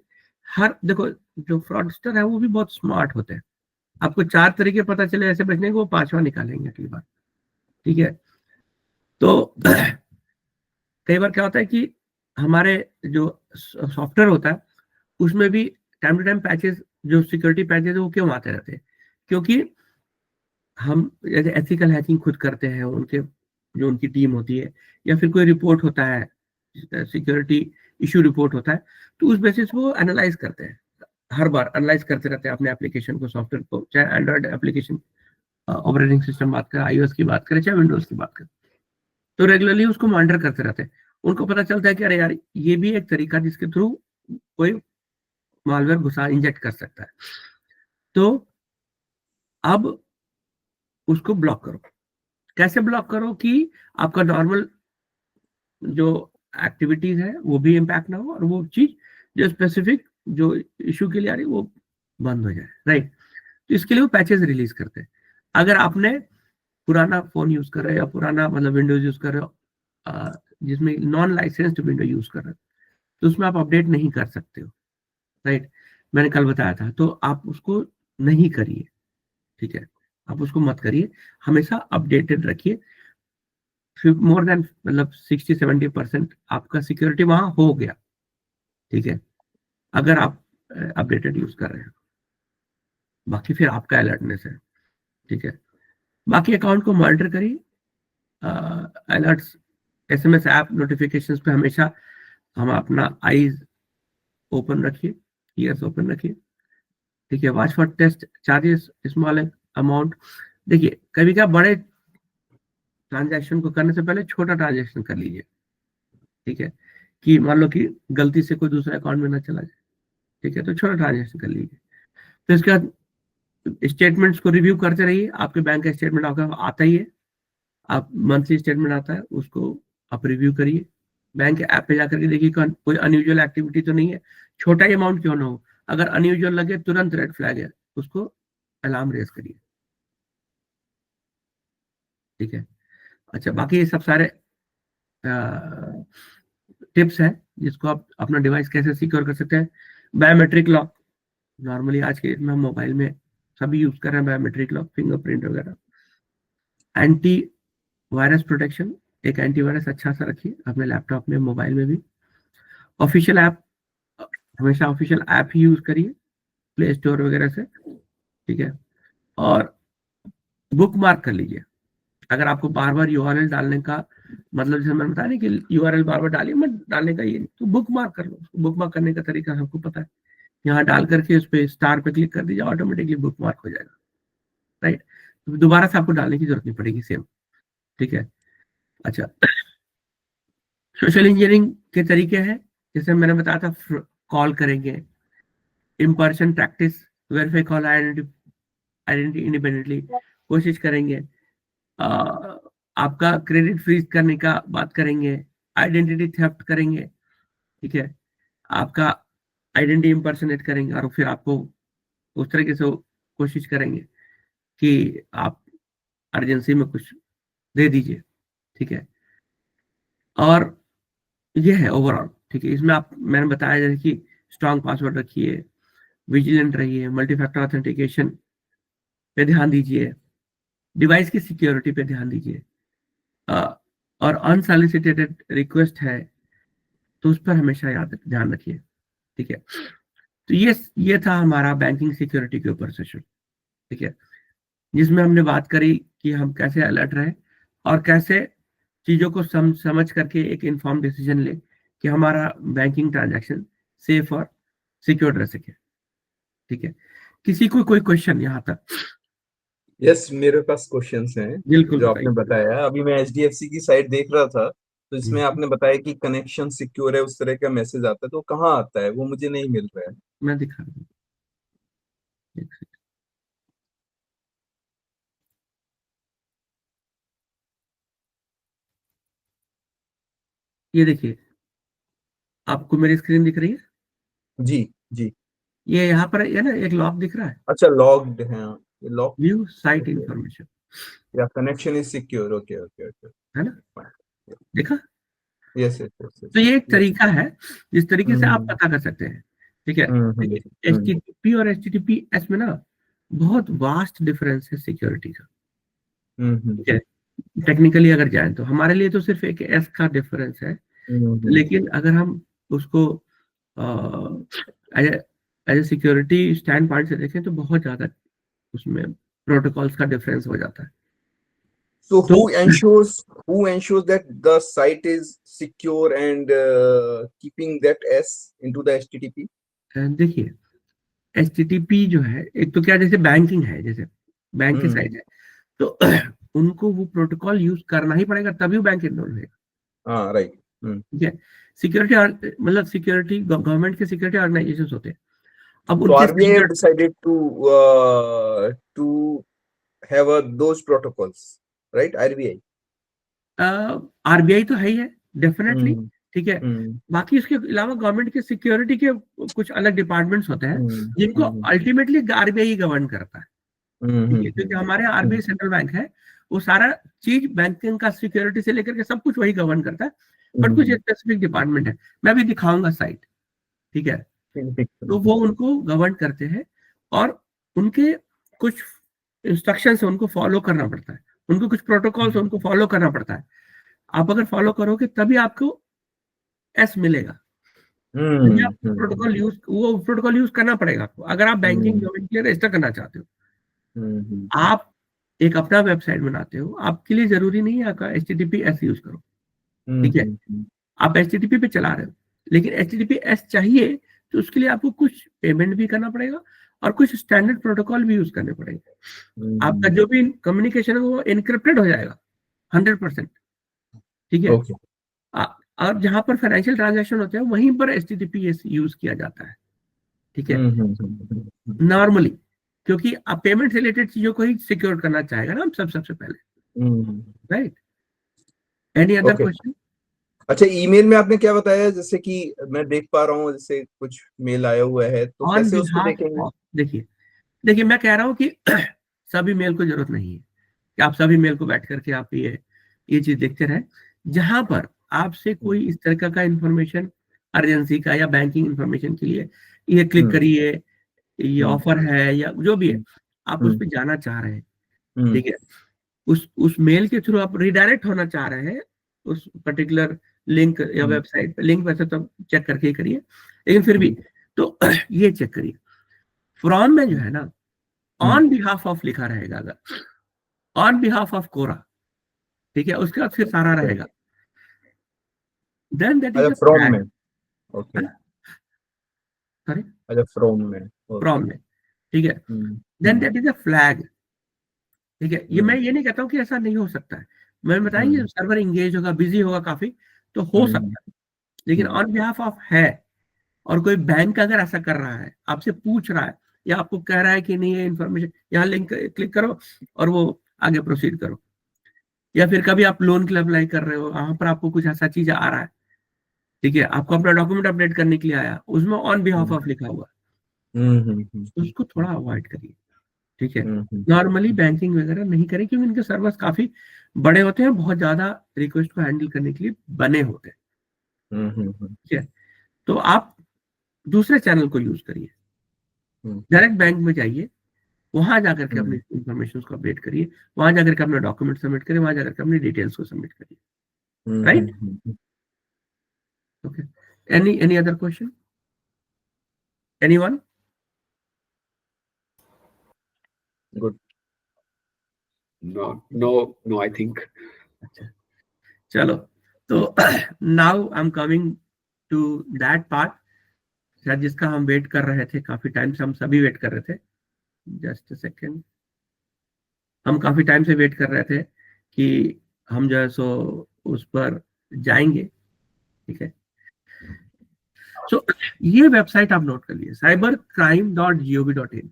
हर देखो जो फ्रॉडस्टर है वो भी बहुत स्मार्ट होते हैं, आपको 4 तरीके पता चले ऐसे बचने के, वो 5वां निकालेंगे अगली बार। ठीक है। तो कई बार क्या होता है कि हमारे जो सॉफ्टवेयर होता है उसमें भी टाइम टू टाइम पैचेस, जो सिक्योरिटी पैचेस है वो क्यों आते रहते हैं? क्योंकि हम जैसे एथिकल हैकिंग खुद करते हैं, उनके जो उनकी टीम होती है, या फिर कोई रिपोर्ट होता है, सिक्योरिटी इशू रिपोर्ट होता है, तो उस बेसिस वो एनालाइज करते हैं, हर बार एनालाइज करते रहते हैं अपने एप्लीकेशन को, सॉफ्टवेयर को, चाहे एंड्रॉइड एप्लीकेशन ऑपरेटिंग सिस्टम बात करें, iOS की बात करें, चाहे विंडोज की बात करें, तो रेगुलरली उसको मॉनिटर करते रहते हैं। उनको पता चलता है कि अरे यार ये भी एक तरीका जिसके थ्रू कोई मालवेयर घुसा इंजेक्ट कर सकता है, तो अब उसको ब्लॉक करो। कैसे ब्लॉक करो कि आपका नॉर्मल जो एक्टिविटीज है वो भी इम्पैक्ट ना हो, और वो चीज जो स्पेसिफिक जो इशू के लिए आ रही है वो बंद हो जाए, राइट? तो इसके लिए वो पैचेस रिलीज करते हैं। अगर आपने पुराना फोन यूज कर रहे हो, या पुराना मतलब विंडोज यूज कर रहे हो, जिसमें नॉन लाइसेंस्ड विंडो यूज कर रहे हो, तो उसमें आप अपडेट नहीं कर सकते हो, राइट? मैंने कल बताया था, तो आप उसको नहीं करिए, ठीक है? आप उसको मत करिए, हमेशा अपडेटेड रखिए। मोर देन मतलब 60-70% आपका सिक्योरिटी वहां हो गया, ठीक है, अगर आप अपडेटेड यूज कर रहे हैं। बाकी फिर आपका अलर्टनेस है, ठीक है? बाकी अकाउंट को मॉनिटर करिए, अलर्ट्स, SMS ऐप नोटिफिकेशंस पे हमेशा हम अपना आईज ओपन रखिए, ईयर्स ओपन रखिए, ठीक है? Watch for test charges, small amount. देखिए कभी क्या बड़े ट्रांजैक्शन को करने से पहले छोटा ट्रांजैक्शन कर लीजिए, ठीक है? कि मान लो कि गलती से कोई दूसरा अकाउंट में ना चला जाए, ठीक है? तो छोटा ट्रांजैक्शन कर लीजिए। तो इसके बाद स्टेटमेंट्स को रिव्यू करते रहिए। आपके बैंक का स्टेटमेंट आपका आता ही है, आप मंथली स्टेटमेंट आता है उसको आप रिव्यू करिए। बैंक के ऐप पे जाकर के देखिए कोई अनयूजुअल एक्टिविटी तो नहीं है, छोटा ही अमाउंट क्यों ना हो, अगर अनयूजुअल लगे तुरंत रेड फ्लैग है, उसको अलार्म रेज करिए, ठीक है? अच्छा, बाकी ये सब सारे टिप्स हैं जिसको आप अपना डिवाइस कैसे सिक्योर कर सकते हैं। बायोमेट्रिक लॉक, नॉर्मली आज के में मोबाइल में सभी यूज कर रहे हैं बायोमेट्रिक लॉक, फिंगरप्रिंट वगैरह। एंटी वायरस प्रोटेक्शन, एक एंटीवायरस अच्छा सा रखिए अपने लैपटॉप में, मोबाइल में भी। ऑफिशियल ऐप, हमेशा ऑफिशियल ऐप ही यूज करिए प्ले स्टोर वगैरह से, ठीक है? और बुक मार्क कर लीजिए। अगर आपको बार बार यूआरएल डालने का मतलब, जैसे मैंने बताया ना कि यूआरएल बार बार डालिए मत, डालने का ये नहीं, तो बुक मार्क कर लो। बुक मार्क करने का तरीका सबको पता है, यहाँ डाल करके उस पर स्टार पे क्लिक कर दीजिए, ऑटोमेटिकली बुक मार्क हो जाएगा, राइट? तो दोबारा से आपको डालने की जरूरत नहीं पड़ेगी, सेम, ठीक है? अच्छा, सोशल इंजीनियरिंग के तरीके हैं, जैसे मैंने बताया था, कॉल करेंगे, in person practice, verify call identity independently, कोशिश करेंगे। आपका क्रेडिट फ्रीज करने का बात करेंगे, आइडेंटिटी थेफ्ट करेंगे, ठीक है? आपका आइडेंटिटी इंपर्सनेट करेंगे, और फिर आपको उस तरीके से कोशिश करेंगे कि आप अर्जेंसी में कुछ दे दीजिए, ठीक है? और ये है ओवरऑल, ठीक है? इसमें आप, मैंने बताया जैसे कि स्ट्रॉन्ग पासवर्ड रखिए, विजिलेंट रहिए, मल्टी फैक्टर ऑथेंटिकेशन पे ध्यान दीजिए, डिवाइस की सिक्योरिटी पे ध्यान दीजिए, और अनसॉलिसिटेटेड रिक्वेस्ट है तो उस पर हमेशा याद ध्यान रखिए, ठीक है? तो ये था हमारा बैंकिंग सिक्योरिटी के ऊपर सेशन, ठीक है? जिसमें हमने बात करी कि हम कैसे अलर्ट रहे और कैसे चीजों को समझ करके एक इन्फॉर्म डिसीजन ले कि हमारा बैंकिंग ट्रांजैक्शन सेफ और सिक्योर रह सके, ठीक है? किसी को कोई क्वेश्चन यहाँ तक? यस, मेरे पास क्वेश्चंस हैं बिल्कुल जो आपने बताइए। बताया। अभी मैं HDFC की साइट देख रहा था, तो इसमें आपने बताया कि कनेक्शन सिक्योर है, उस तरह का मैसेज आता है, तो कहाँ आता है वो मुझे नहीं मिल रहा है। मैं दिखा रहा हूँ, ये देखिए, आपको मेरी स्क्रीन दिख रही है? जी जी। ये यहाँ पर है ना, एक लॉक दिख रहा है, अच्छा, लॉक्ड है, ये लॉक, व्यू साइट इंफॉर्मेशन, या connection is secure. Okay okay okay, है ना? देखा? Yes yes yes. तो ये एक तरीका है जिस तरीके से आप पता कर सकते हैं, ठीक है? HTTP और HTTPS में ना बहुत वास्ट डिफरेंस है सिक्योरिटी का, ठीक है? टेक्निकली अगर जाए तो हमारे लिए तो सिर्फ एक S का डिफरेंस है, लेकिन अगर हम उसको as a security standpoint से देखें तो बहुत ज्यादा उसमें प्रोटोकॉल्स का डिफरेंस हो जाता है। So तो who ensures that the site is secure and keeping that S into the HTTP? देखिए HTTP जो है, एक तो क्या जैसे बैंकिंग है, जैसे बैंक की साइट है तो उनको वो प्रोटोकॉल यूज करना ही पड़ेगा तभी वो बैंक इनरोल होगा। हाँ, राइट। ठीक है, सिक्योरिटी मतलब सिक्योरिटी गवर्नमेंट के सिक्योरिटी ऑर्गेनाइजेशन होते हैं। अब So उनके RBI have decided to have those protocols, right? RBI. RBI तो है ही है डेफिनेटली, ठीक है। हम्म, बाकी इसके अलावा गवर्नमेंट के सिक्योरिटी के कुछ अलग डिपार्टमेंट्स होते हैं जिनको अल्टीमेटली आरबीआई ही गवर्न करता है। ठीक है, क्योंकि हमारे आरबीआई सेंट्रल बैंक है, वो सारा चीज बैंकिंग का सिक्योरिटी से लेकर के सब कुछ वही गवर्न करता है। बट कुछ स्पेसिफिक डिपार्टमेंट है, मैं भी दिखाऊंगा साइट, ठीक है, तो वो उनको गवर्न करते हैं और उनके कुछ इंस्ट्रक्शंस उनको फॉलो करना पड़ता है, उनको कुछ प्रोटोकॉल्स उनको फॉलो करना पड़ता है। आप अगर फॉलो करोगे तभी आपको एस मिलेगा, तभी आप प्रोटोकॉल यूज करना पड़ेगा आपको अगर आप बैंकिंग डोमेन के लिए रजिस्टर करना चाहते हो। आप एक अपना वेबसाइट बनाते हो, आपके लिए जरूरी नहीं है आपका HTTPS यूज करो, ठीक है। आप HTTP पे चला रहे हो लेकिन HTTPS चाहिए तो उसके लिए आपको कुछ पेमेंट भी करना पड़ेगा और कुछ स्टैंडर्ड प्रोटोकॉल भी यूज करने पड़ेंगे। आपका जो भी कम्युनिकेशन है वो एनक्रिप्टेड हो जाएगा 100%, ठीक है। और जहां पर फाइनेंशियल ट्रांजैक्शन होते हैं वहीं पर HTTPS यूज किया जाता है, ठीक है, नॉर्मली, क्योंकि आप पेमेंट रिलेटेड चीजों को ही सिक्योर करना चाहेगा ना हम सबसे पहले, राइट। Any other question? अच्छा, ईमेल में आपने क्या बताया, जैसे कि मैं देख पा रहा हूँ जैसे कुछ मेल आया हुआ है तो कैसे उसको देखेंगे? देखिए मैं कह रहा हूँ कि सभी मेल को जरूरत नहीं है कि आप सभी मेल को बैठ करके आप ये चीज देखते रहे। जहां पर आपसे कोई इस तरह का इंफॉर्मेशन अर्जेंसी का या बैंकिंग इंफॉर्मेशन के लिए ये क्लिक करिए, ये ऑफर है या जो भी है, आप उस पर जाना चाह रहे हैं, ठीक है, उस मेल के थ्रू आप रिडायरेक्ट होना चाह रहे हैं उस पर्टिकुलर लिंक या वेबसाइट पे। लिंक वैसे तो चेक करके ही करिए, लेकिन फिर भी तो ये चेक करिए फ्रॉम में जो है ना ऑन बिहाफ ऑफ लिखा रहेगा, अगर ऑन बिहाफ ऑफ कोरा, ठीक है, उसके बाद फिर सारा रहेगा, देन दैट इज फ्रॉम में, ओके, सॉरी, अच्छा फ्रॉम में, ठीक है, then that is a flag, ठीक है। ये मैं ये नहीं कहता हूँ कि ऐसा नहीं हो सकता है, मैं बताएंगे सर्वर इंगेज होगा, बिजी होगा काफी, तो हो सकता है, लेकिन ऑन बिहाफ ऑफ है। और कोई बैंक अगर ऐसा कर रहा है, आपसे पूछ रहा है या आपको कह रहा है कि नहीं ये इन्फॉर्मेशन, यहाँ लिंक क्लिक करो और वो आगे प्रोसीड करो, या फिर कभी आप लोन के लिए अप्लाई कर रहे हो, वहां पर आपको कुछ ऐसा चीज आ रहा है, ठीक है, आपको अपना डॉक्यूमेंट अपडेट करने के लिए आया, उसमें ऑन बिहाफ ऑफ लिखा हुआ, उसको थोड़ा अवॉइड करिए, ठीक है। नॉर्मली बैंकिंग वगैरह नहीं करें क्योंकि इनके सर्वर्स काफी बड़े होते हैं, बहुत ज्यादा रिक्वेस्ट को हैंडल करने के लिए बने होते हैं, ठीक है। तो आप दूसरे चैनल को यूज करिए, डायरेक्ट बैंक में जाइए, वहां जाकर के अपनी इंफॉर्मेशन को अपडेट करिए, वहां जाकर के अपना डॉक्यूमेंट सबमिट करिए, वहां जाकर के अपनी डिटेल्स को सबमिट करिए, right. Okay, any other question, anyone? Good, no I think. अच्छा, चलो, तो now I am coming to that part शायद जिसका हम वेट कर रहे थे, काफी टाइम से हम सभी वेट कर रहे थे। जस्ट अ सेकेंड, हम काफी टाइम से वेट कर रहे थे कि हम जो है सो उस पर जाएंगे, ठीक है। सो ये वेबसाइट आप नोट कर लिए, cybercrime.gov.in,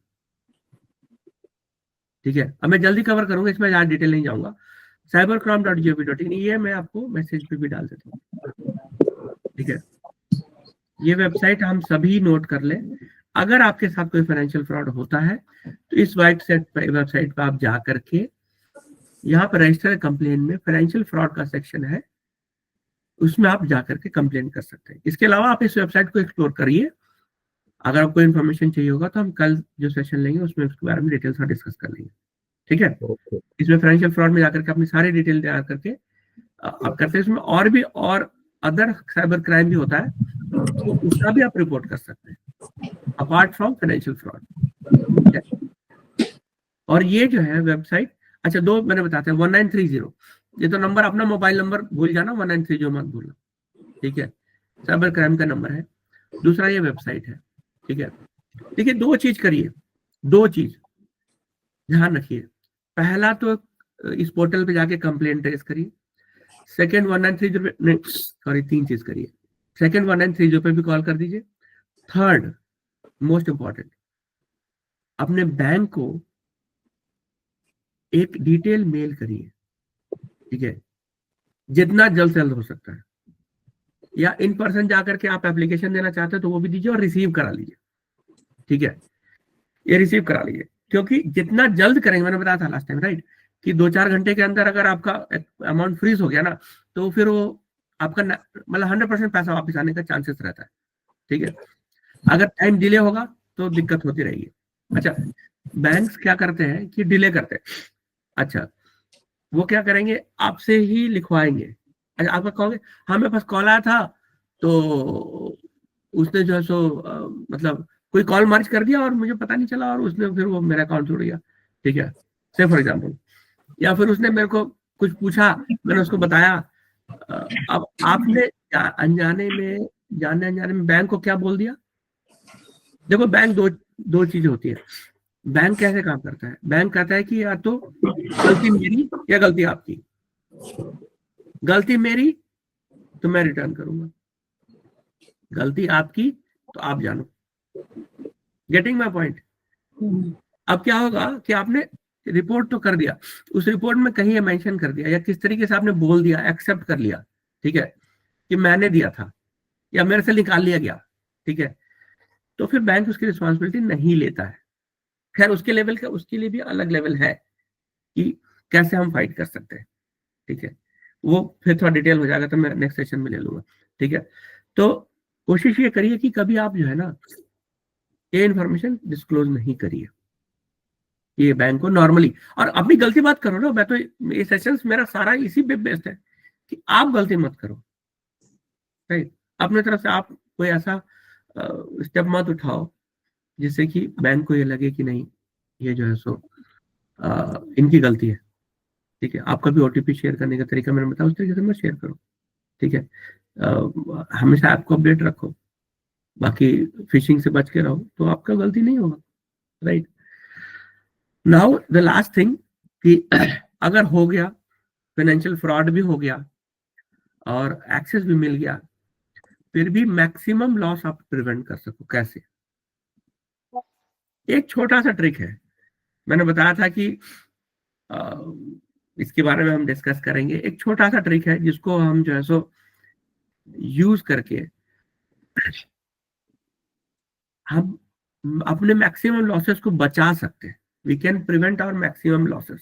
ठीक है। अब मैं जल्दी कवर करूंगा, इसमें ज्यादा डिटेल नहीं जाऊंगा। cybercrime.gov.in, ये मैं आपको मैसेज पे भी डाल देता हूँ, ठीक है। ये वेबसाइट हम सभी नोट कर लें। अगर आपके साथ कोई फाइनेंशियल फ्रॉड होता है तो इस वेबसाइट पे आप जा करके यहाँ पर रजिस्टर कंप्लेन में फाइनेंशियल फ्रॉड का सेक्शन है, उसमें आप जा करके कंप्लेन कर सकते हैं। इसके अलावा आप इस वेबसाइट को एक्सप्लोर करिए, अगर आपको इन्फॉर्मेशन चाहिए होगा तो हम कल जो सेशन लेंगे उसमें उसके बारे में डिटेल्स डिस्कस कर लेंगे, ठीक है। इसमें फाइनेंशियल फ्रॉड में जाकर के अपनी सारी डिटेल तैयार करके आप करते हैं। इसमें और भी और अदर साइबर क्राइम भी होता है, तो उसका भी आप रिपोर्ट कर सकते हैं अपार्ट फ्रॉम फाइनेंशियल फ्रॉड। और ये जो है वेबसाइट, अच्छा दो मैंने बताते हैं, 1930, ये तो नंबर अपना मोबाइल नंबर भूल जाना, 1930 मत भूलना, ठीक है, साइबर क्राइम का नंबर है। दूसरा ये वेबसाइट है, ठीक है। देखिए दो चीज करिए, दो चीज ध्यान रखिए। पहला तो इस पोर्टल पे जाके कंप्लेंट रेज करिए। सेकंड 1930 पे, नहीं सॉरी, तीन चीज करिए। सेकंड 1930 पे भी कॉल कर दीजिए। थर्ड मोस्ट इंपॉर्टेंट, अपने बैंक को एक डिटेल मेल करिए, ठीक है, जितना जल्द से जल्द हो सकता है, या इन पर्सन जाकर के आप एप्लीकेशन देना चाहते हैं तो वो भी दीजिए और रिसीव करा लीजिए, ठीक है, ये रिसीव करा लीजिए। क्योंकि जितना जल्द करेंगे, मैंने बताया था लास्ट टाइम, राइट, कि 2-4 घंटे के अंदर अगर आपका अमाउंट फ्रीज हो गया ना, तो फिर वो आपका मतलब 100% पैसा वापस आने का चांसेस रहता है, ठीक है। अगर टाइम डिले होगा तो दिक्कत होती रहेगी। अच्छा, बैंक्स क्या करते हैं कि डिले करते हैं। अच्छा, वो क्या करेंगे, आपसे ही लिखवाएंगे। अच्छा, आप कहोगे हाँ मेरे पास कॉल आया था, तो उसने जो है सो मतलब कोई कॉल मर्ज कर दिया और मुझे पता नहीं चला, और उसने फिर वो मेरा अकाउंट छोड़ गया, ठीक है, से फॉर एग्जाम्पल। या फिर उसने मेरे को कुछ पूछा, मैंने उसको बताया। अब आपने अनजाने में, जाने अनजाने में बैंक को क्या बोल दिया। देखो बैंक दो चीजें होती है। बैंक कैसे काम करता है, बैंक कहता है कि या तो गलती मेरी या गलती आपकी। गलती मेरी तो मैं रिटर्न करूंगा, गलती आपकी तो आप जानो। Getting my point. अब क्या होगा कि आपने रिपोर्ट तो कर दिया, उस रिपोर्ट में कहीं ये मेंशन कर दिया या किस तरीके से आपने बोल दिया, एक्सेप्ट कर लिया, ठीक है, कि मैंने दिया था या मेरे से निकाल लिया गया, ठीक है, तो फिर बैंक उसकी रिस्पॉन्सिबिलिटी नहीं लेता है। खैर उसके लेवल का, उसके लिए भी अलग लेवल है कि कैसे हम फाइट कर सकते हैं, ठीक है, वो फिर थोड़ा डिटेल हो जाएगा तो मैं नेक्स्ट सेशन में ले लूंगा, ठीक है। तो कोशिश ये करिए कि कभी आप जो है ना ये इन्फॉर्मेशन डिस्क्लोज नहीं करिए, ये बैंक को नॉर्मली, और अपनी गलती बात करो ना। मैं तो ये सेशंस मेरा सारा इसी पे बेस्ड है कि आप गलती मत करो, राइट। अपने तरफ से आप कोई ऐसा स्टेप मत उठाओ जिससे कि बैंक को ये लगे कि नहीं ये जो है सो इनकी गलती है, ठीक है। आपका भी ओटीपी शेयर करने का तरीका मैंने बताया, उस तरीके से मत शेयर करो, ठीक है। हमेशा ऐप को अपडेट रखो, बाकी फिशिंग से बच के रहो तो आपका गलती नहीं होगा, right. Now the last thing कि अगर हो गया, फाइनेंशियल फ्रॉड भी हो गया और एक्सेस भी मिल गया, फिर भी मैक्सिमम लॉस आप प्रिवेंट कर सको कैसे। एक छोटा सा ट्रिक है, मैंने बताया था कि इसके बारे में हम डिस्कस करेंगे। एक छोटा सा ट्रिक है जिसको हम जो है सो यूज करके हम अपने मैक्सिमम लॉसेस को बचा सकते हैं। We can prevent our maximum losses,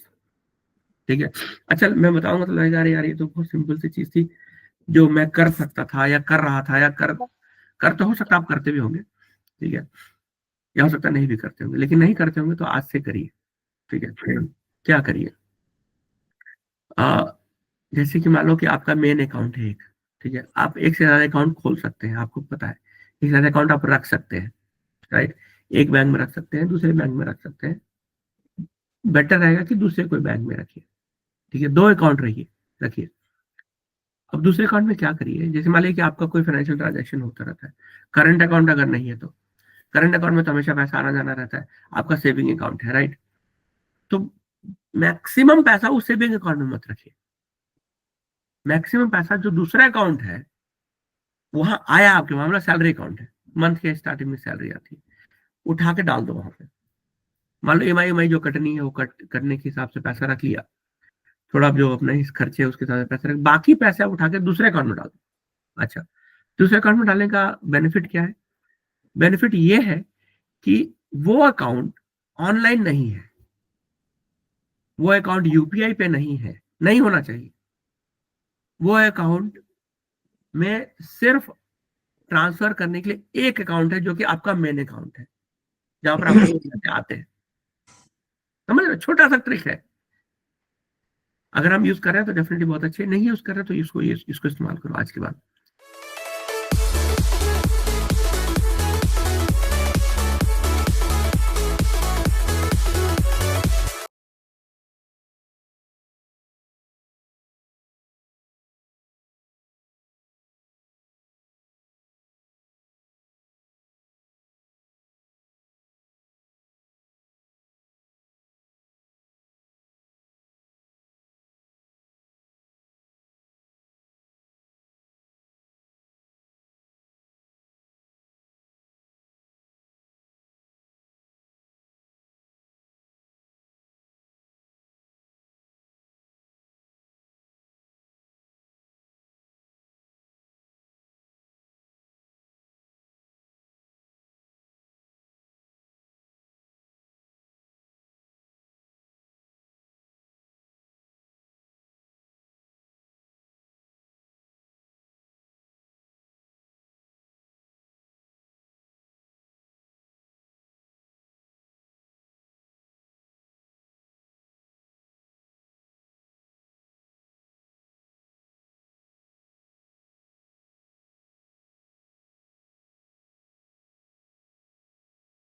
ठीक है। अच्छा मैं बताऊंगा तो लगेगा अरे यार ये तो बहुत सिंपल सी चीज थी जो मैं कर सकता था या कर रहा था, या कर तो हो सकता आप करते भी होंगे, ठीक है, या हो सकता नहीं भी करते होंगे, लेकिन नहीं करते होंगे तो आज से करिए, ठीक है। क्या करिए, जैसे कि मान लो कि आपका मेन अकाउंट है एक, ठीक है, आप एक से ज्यादा अकाउंट खोल सकते हैं, आपको पता है, एक से ज्यादा अकाउंट आप रख सकते हैं, राइट। एक बैंक में रख सकते हैं, दूसरे बैंक में रख सकते हैं, बेटर रहेगा कि दूसरे कोई बैंक में रखिए, ठीक है। 2 अकाउंट रखिए। अब दूसरे अकाउंट में क्या करिए, जैसे मान लीजिए कि आपका कोई फाइनेंशियल ट्रांजैक्शन होता रहता है, करंट अकाउंट अगर नहीं है तो करंट अकाउंट में तो हमेशा पैसा आना जाना रहता है, आपका सेविंग अकाउंट है, राइट। तो मैक्सिमम पैसा उस सेविंग अकाउंट में मत रखिए, मैक्सिमम पैसा जो दूसरा अकाउंट है वहां आया आपके, मामला सैलरी अकाउंट है, मंथ के स्टार्टिंग में सैलरी आती है, उठा के डाल दो वहां पे। मान लो EMI जो कटनी है वो करने के हिसाब से पैसा रख लिया, थोड़ा जो अपना ही खर्चे है उसके हिसाब से पैसा रख, बाकी पैसा उठा के दूसरे अकाउंट में डाल दो। अच्छा, दूसरे अकाउंट में डालने का बेनिफिट क्या है, बेनिफिट ये है कि वो अकाउंट ऑनलाइन नहीं है, वो अकाउंट UPI पे नहीं है, नहीं होना चाहिए। वो अकाउंट में सिर्फ ट्रांसफर करने के लिए एक अकाउंट है जो कि आपका मेन अकाउंट है, जहां पर आपको पैसे आते हैं। समझ रहे, छोटा सा ट्रिक है, अगर हम यूज कर रहे हैं तो डेफिनेटली बहुत अच्छे, नहीं यूज कर रहे तो इसको इस्तेमाल करो आज के बाद।